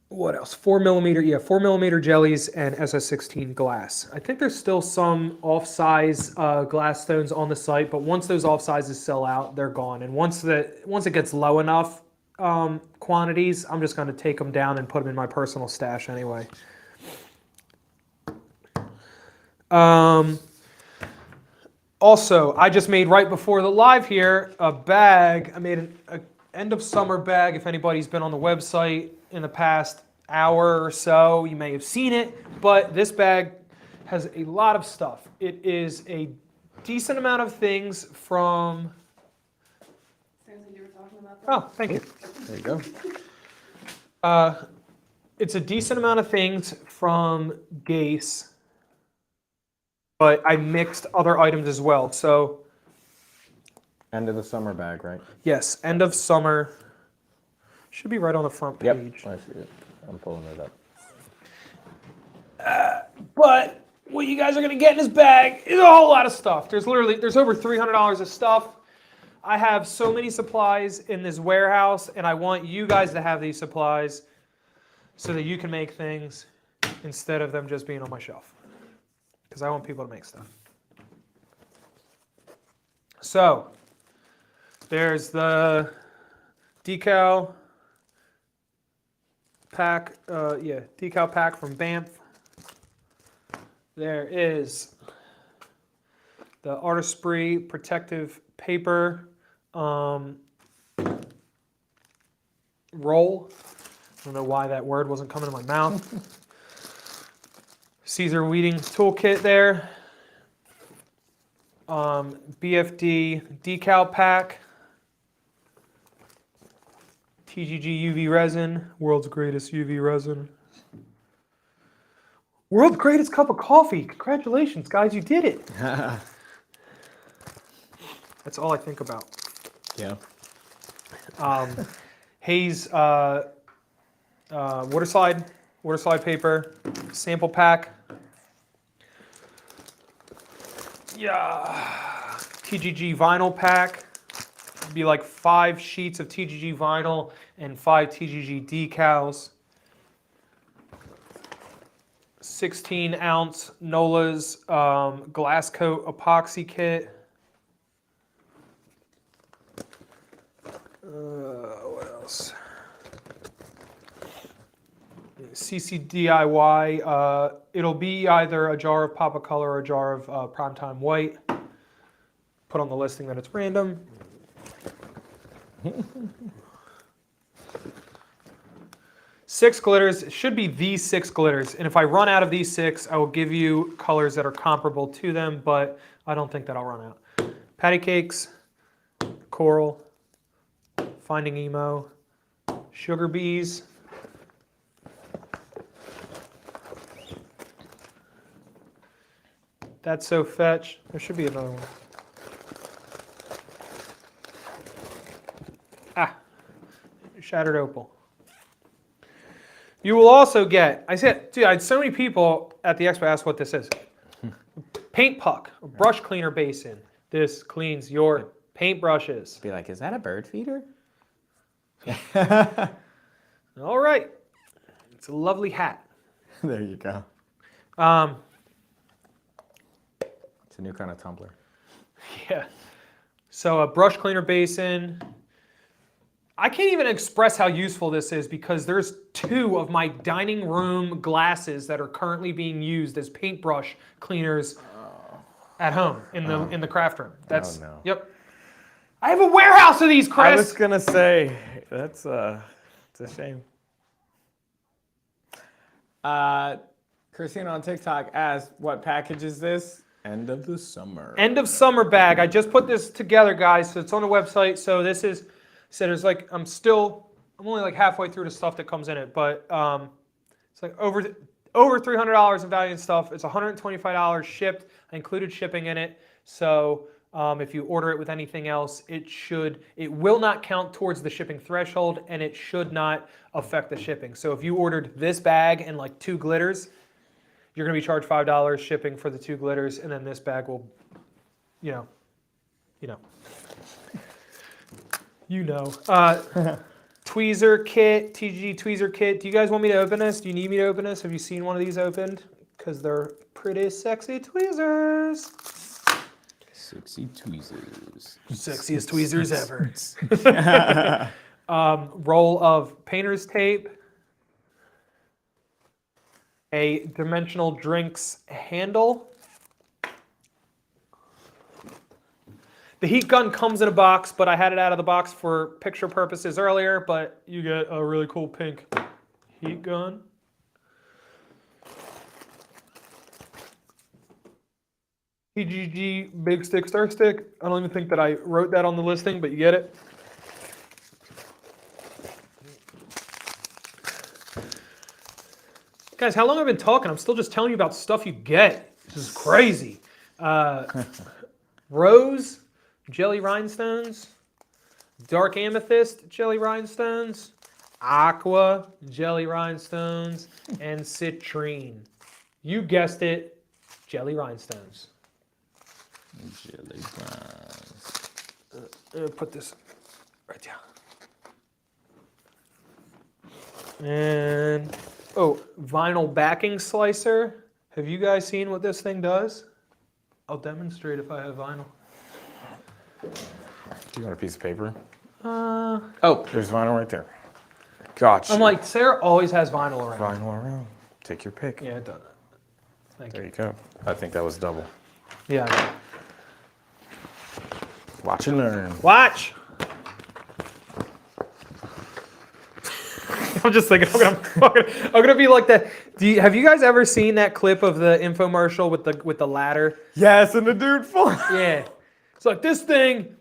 What else? 4mm jellies and SS16 glass. I think there's still some off-size glass stones on the site, but once those off-sizes sell out, they're gone. And once it gets low enough quantities, I'm just going to take them down and put them in my personal stash anyway. Also, I just made right before the live here a bag. I made an end of summer bag. If anybody's been on the website in the past hour or so, you may have seen it, but this bag has a lot of stuff. It is a decent amount of things from... You were talking about that? Oh, thank you. There you go. It's a decent amount of things from Gase, but I mixed other items as well. So End of the summer bag, right? yes, end of summer. Should be right on the front Yep. page. I see it. I'm pulling it up. But what you guys are gonna get in this bag is a whole lot of stuff. There's over $300 of stuff. I have so many supplies in this warehouse, and I want you guys to have these supplies so that you can make things instead of them just being on my shelf. Because I want people to make stuff. So there's the decal pack, decal pack from Banff. There is the Artistry protective paper roll. I don't know why that word wasn't coming to my mouth. Caesar Weeding toolkit there. BFD decal pack. TGG UV resin, world's greatest UV resin. World's greatest cup of coffee. Congratulations, guys, you did it. That's all I think about. Yeah. Hayes water slide paper, sample pack. Yeah, TGG vinyl pack. It'd be like 5 sheets of TGG vinyl and 5 TGG decals. 16-ounce Nola's glass coat epoxy kit. What else? CC DIY. It'll be either a jar of Papa Color or a jar of Primetime White. Put on the listing that it's random. 6 glitters. It should be these 6 glitters. And if I run out of these 6, I will give you colors that are comparable to them, but I don't think that I'll run out. Patty Cakes, Coral, Finding Emo, Sugar Bees, That's So Fetch. There should be another one. Shattered Opal. You will also get, I said, dude, I had so many people at the expo ask what this is. Paint puck, a brush cleaner basin. This cleans your paint brushes. Be like, is that a bird feeder? All right. It's a lovely hat. There you go. It's a new kind of tumbler. Yeah. So a brush cleaner basin. I can't even express how useful this is because there's 2 of my dining room glasses that are currently being used as paintbrush cleaners at home in the craft room. That's no. Yep. I have a warehouse of these, Chris. I was gonna say that's it's a shame. Christina on TikTok asked, "What package is this?" End of the summer. End of summer bag. I just put this together, guys. So it's on the website. So this is. So there's like I'm only like halfway through the stuff that comes in it, but it's like over $300 in value and stuff. It's $125 shipped. I included shipping in it. So If you order it with anything else, it will not count towards the shipping threshold, and it should not affect the shipping. So if you ordered this bag and like 2 glitters, you're gonna be charged $5 shipping for the 2 glitters, and then this bag will, you know. Tweezer kit, TG tweezer kit. Do you guys want me to open this? Do you need me to open this? Have you seen one of these opened? Because they're pretty sexy tweezers. Sexy tweezers. Sexiest tweezers ever. Roll of painter's tape. A dimensional drinks handle. The heat gun comes in a box, but I had it out of the box for picture purposes earlier, but you get a really cool pink heat gun. TGG Big Stick Star Stick. I don't even think that I wrote that on the listing, but you get it. Guys, how long have I been talking? I'm still just telling you about stuff you get. This is crazy. Rose jelly rhinestones, dark amethyst jelly rhinestones, aqua jelly rhinestones, and citrine. You guessed it, jelly rhinestones. Jelly rhinestones. Put this right down. And, vinyl backing slicer. Have you guys seen what this thing does? I'll demonstrate if I have vinyl. Do you want a piece of paper? Oh, There's vinyl right there. Gotcha. I'm like, Sarah always has vinyl around. Vinyl around. Take your pick. Yeah, it does. Thank There you. you go. I think that was double. Yeah. I know. Watch and learn. Watch. I'm just thinking, I'm gonna be like that. Have you guys ever seen that clip of the infomercial with the ladder? Yes, and the dude falls. Yeah. It's like this thing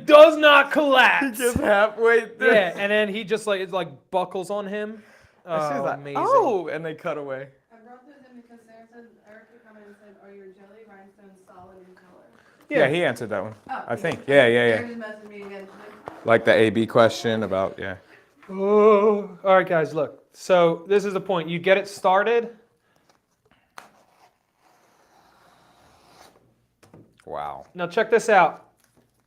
does not collapse. Just halfway through. Yeah, and then he just it buckles on him. And she's like, amazing. oh, and they cut away. I brought those in because Sarah said, Erica commented and said, are your jelly rhinestones solid in color? Yeah, he answered that one. Oh, I okay. think. Yeah. Sarah just messaged me again. Like the AB question about, yeah. Oh. All right, guys, look. So this is the point. You get it started. Wow. Now check this out.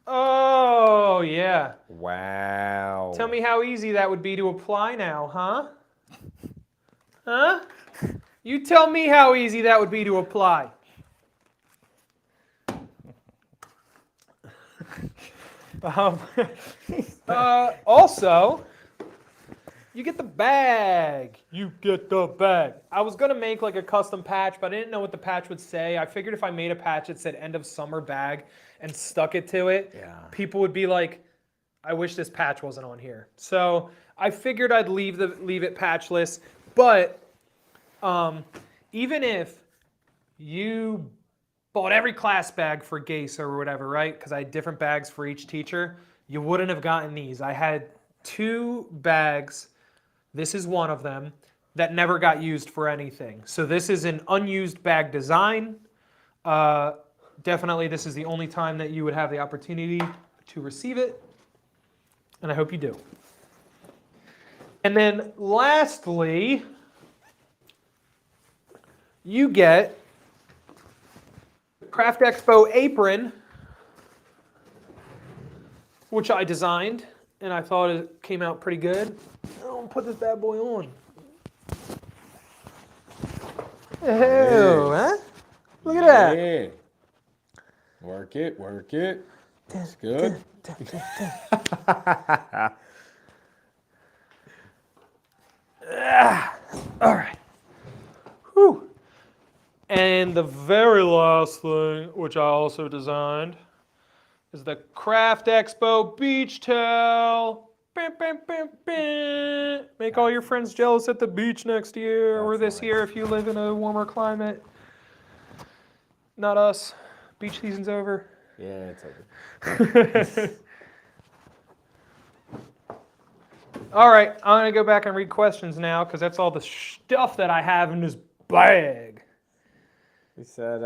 Oh, yeah. Wow. Tell me how easy that would be to apply now, huh? Huh? You tell me how easy that would be to apply. Also, you get the bag. You get the bag. I was going to make like a custom patch, but I didn't know what the patch would say. I figured if I made a patch that said end of summer bag and stuck it to it, people would be like, I wish this patch wasn't on here. So I figured I'd leave it patchless. But even if you bought every class bag for GASE or whatever, right? Because I had different bags for each teacher, you wouldn't have gotten these. I had 2 bags. This is one of them that never got used for anything. So this is an unused bag design. Definitely this is the only time that you would have the opportunity to receive it. And I hope you do. And then lastly, you get the Craft Expo apron, which I designed, and I thought it came out pretty good. I'll put this bad boy on. Oh, huh? Look at that. Yeah. Work it, work it. It's good. All right. Whew. And the very last thing, which I also designed, is the Craft Expo beach towel. Bam, bam, bam, bam. Make all your friends jealous at the beach next year or this year if you live in a warmer climate. Not us. Beach season's over. Yeah, it's over. All right, I'm going to go back and read questions now because that's all the stuff that I have in this bag. He said,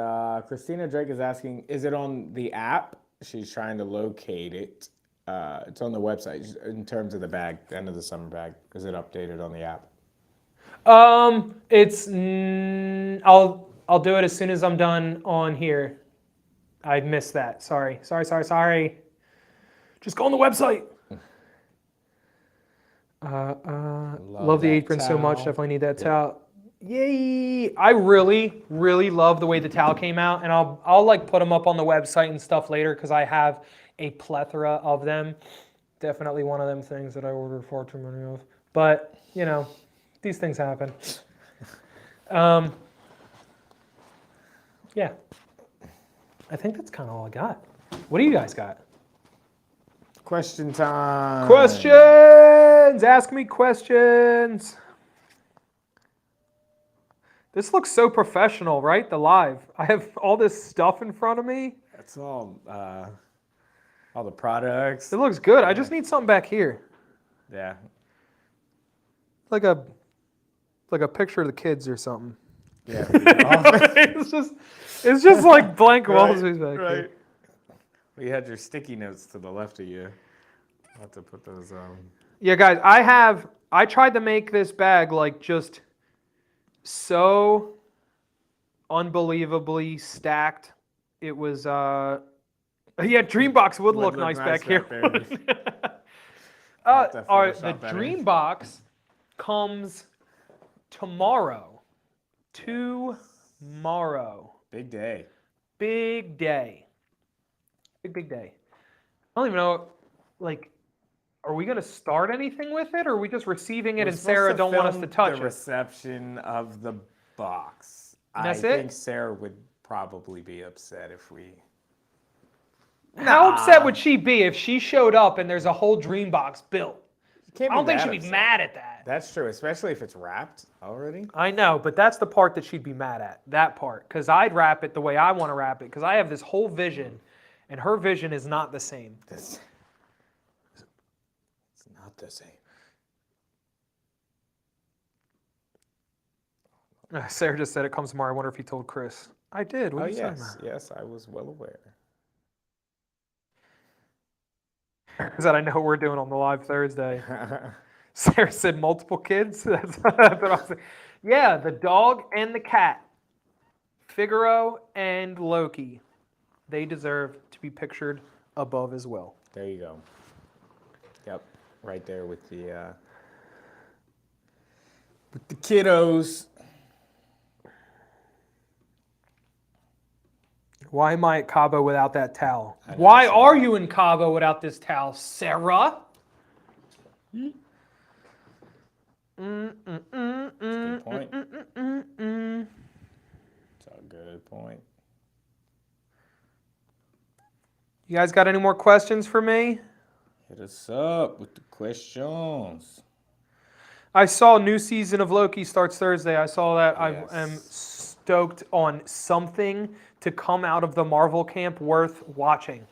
Christina Drake is asking, is it on the app? She's trying to locate it. It's on the website in terms of the bag, the end of the summer bag. Is it updated on the app? I'll do it as soon as I'm done on here. I missed that. Sorry. Just go on the website. Love the that apron so much. towel. Definitely need that towel. Yay! I really, really love the way the towel came out, and I'll like put them up on the website and stuff later because I have a plethora of them. Definitely one of them things that I ordered far too many of. But you know, these things happen. Yeah. I think that's kind of all I got. What do you guys got? Question time. Questions! Ask me questions. This looks so professional, right? The live. I have all this stuff in front of me. That's all the products. It looks good. I just need something back here. Yeah. Like a picture of the kids or something. Yeah. it's just like blank walls back here. Right. Well, you had your sticky notes to the left of you. I'll have to put those Yeah, guys, I tried to make this bag like just so unbelievably stacked. It was Dreambox would look nice back here. All right, the Dreambox comes tomorrow. Tomorrow. Big day. Big day. Big day. I don't even know, like, are we going to start anything with it, or are we just receiving it and Sarah don't want us to touch the it? reception of the box. That's I it? think Sarah would probably be upset if we... How upset would she be if she showed up and there's a whole Dreambox built? I don't think she'd be mad at that. That's true, especially if it's wrapped already. I know, but that's the part that she'd be mad at, that part. Because I'd wrap it the way I want to wrap it, because I have this whole vision, and her vision is not the same. It's not the same. Sarah just said it comes tomorrow. I wonder if he told Chris. I did. What are you talking about? Yes, I was well aware. Is that I know what we're doing on the live Thursday. Sarah said multiple kids. That's what I was saying. Yeah, the dog and the cat. Figaro and Loki. They deserve to be pictured above as well. There you go. Yep, right there with the kiddos. Why am I at Cabo without that towel? Why are you in Cabo without this towel, Sarah? Good point. It's a good point. You guys got any more questions for me? Hit us up with the questions. I saw a new season of Loki starts Thursday. I saw that. Yes. I am stoked on something to come out of the Marvel camp worth watching.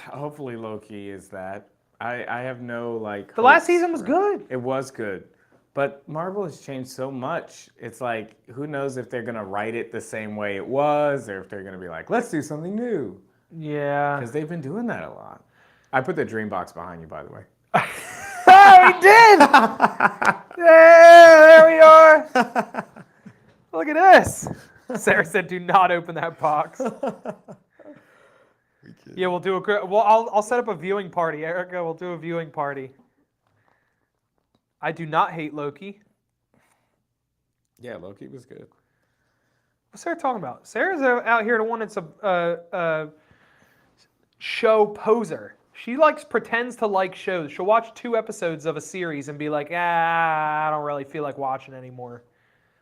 Hopefully Loki is that. I have no like. The last hopes season was for- good. It was good. But Marvel has changed so much. It's like, who knows if they're going to write it the same way it was, or if they're going to be like, let's do something new. Yeah. Because they've been doing that a lot. I put the Dreambox behind you, by the way. Oh, we did! Yeah, there we are. Look at this. Sarah said, "Do not open that box." Yeah, we'll do a. Well, I'll set up a viewing party, Erica. We'll do a viewing party. I do not hate Loki. Yeah, Loki was good. What's Sarah talking about? Sarah's out here to one that's a show poser. She pretends to like shows. She'll watch 2 episodes of a series and be like, I don't really feel like watching anymore.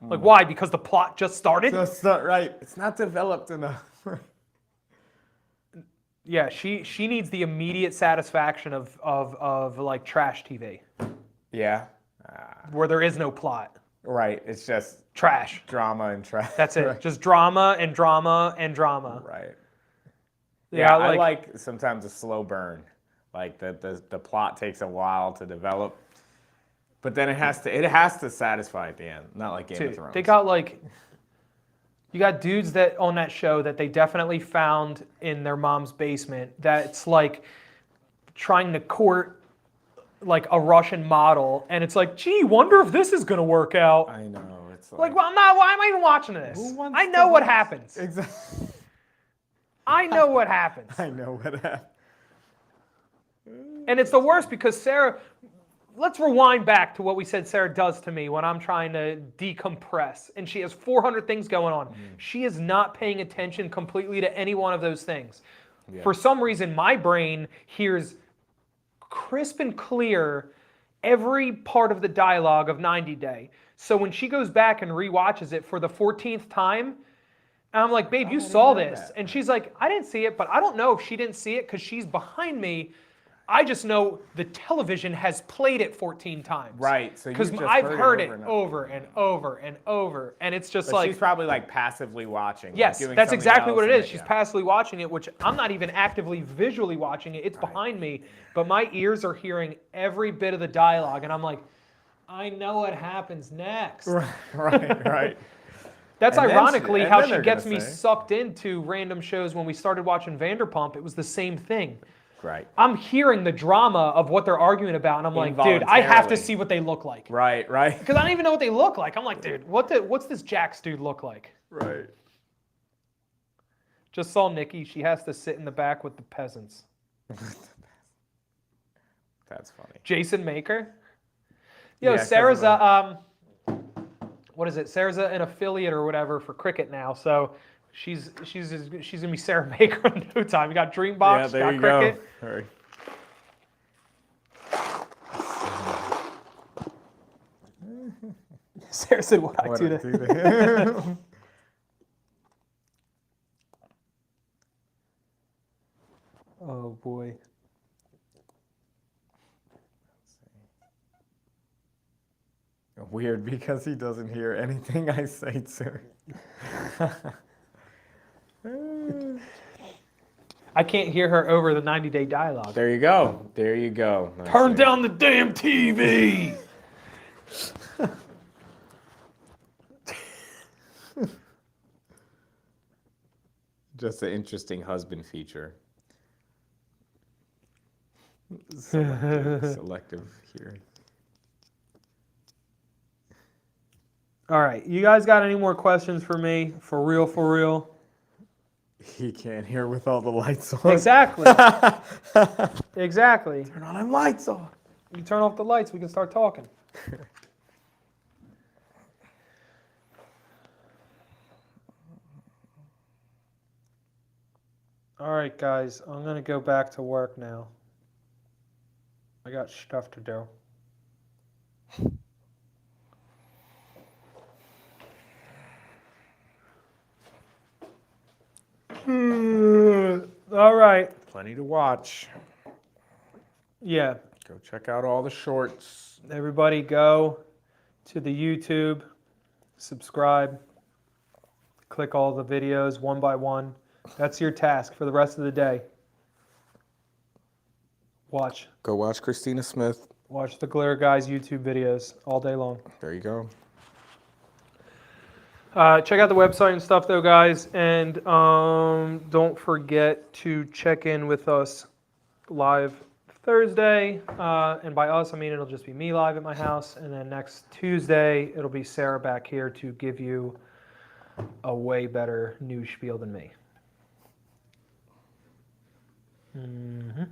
Like, why? Because the plot just started? That's not right. It's not developed enough. Yeah, she needs the immediate satisfaction of like trash TV, Yeah. where there is no plot. Right. It's just Trash. drama and trash. That's it. Right. Just drama and drama and drama. Right. Yeah, I like sometimes a slow burn. Like the plot takes a while to develop. But then it has to satisfy at the end. Not like Game of Thrones. They got like You got dudes that on that show that they definitely found in their mom's basement that's like trying to court like a Russian model, and it's like, gee, wonder if this is gonna work out. I know. It's Like, well, I'm not. Why am I even watching this? Who wants I know to what watch- happens. Exactly. I know what happens. I know what happened. And it's the worst because Sarah, let's rewind back to what we said Sarah does to me when I'm trying to decompress. And she has 400 things going on. She is not paying attention completely to any one of those things. Yeah. For some reason, my brain hears crisp and clear every part of the dialogue of 90 Day. So when she goes back and rewatches it for the 14th time, and I'm like, babe, you didn't saw know this. that. And she's like, I didn't see it, but I don't know if she didn't see it because she's behind me. I just know the television has played it 14 times. Right, so you Because just I've heard over it and over and over and over. And it's just But like, she's probably like passively watching. like, yes, doing that's something exactly else what it and is. then- She's yeah. passively watching it, which I'm not even actively visually watching it. It's behind me, but my ears are hearing every bit of the dialogue. And I'm like, I know what happens next. Right. That's And then ironically and how then she they're gets gonna me say- sucked into random shows. When we started watching Vanderpump, it was the same thing. Right. I'm hearing the drama of what they're arguing about, and I'm like, dude, I have to Involuntarily. see what they look like. Right. Because I don't even know what they look like. I'm like, dude, what's this Jax dude look like? Right. Just saw Nikki. She has to sit in the back with the peasants. That's funny. Jason Maker. Yo, Yeah, 'cause Sarah's of what is it? Sarah's an affiliate or whatever for cricket now. So she's gonna be Sarah Maker in no time. You got Dreambox, Yeah, there got you cricket. go. All right. Sarah said, "What I What do I to." do to- Oh boy. Weird because he doesn't hear anything I say to him. I can't hear her over the 90-day dialogue. There you go. There you go. Let's Turn see. down the damn TV. Just an interesting husband feature. Selective hearing. All right, you guys got any more questions for me? For real, for real? He can't hear with all the lights on. Exactly. Exactly. Turn on them lights on. You turn off the lights, we can start talking. All right, guys, I'm going to go back to work now. I got stuff to do. All right. Plenty to watch. Yeah. Go check out all the shorts. Everybody go to the YouTube, subscribe, click all the videos one by one. That's your task for the rest of the day. Watch. Go watch Christina Smith. Watch the Glare Guys YouTube videos all day long. There you go. Check out the website and stuff, though, guys. And don't forget to check in with us live Thursday. And by us, I mean it'll just be me live at my house. And then next Tuesday, it'll be Sarah back here to give you a way better news spiel than me. Mm-hmm.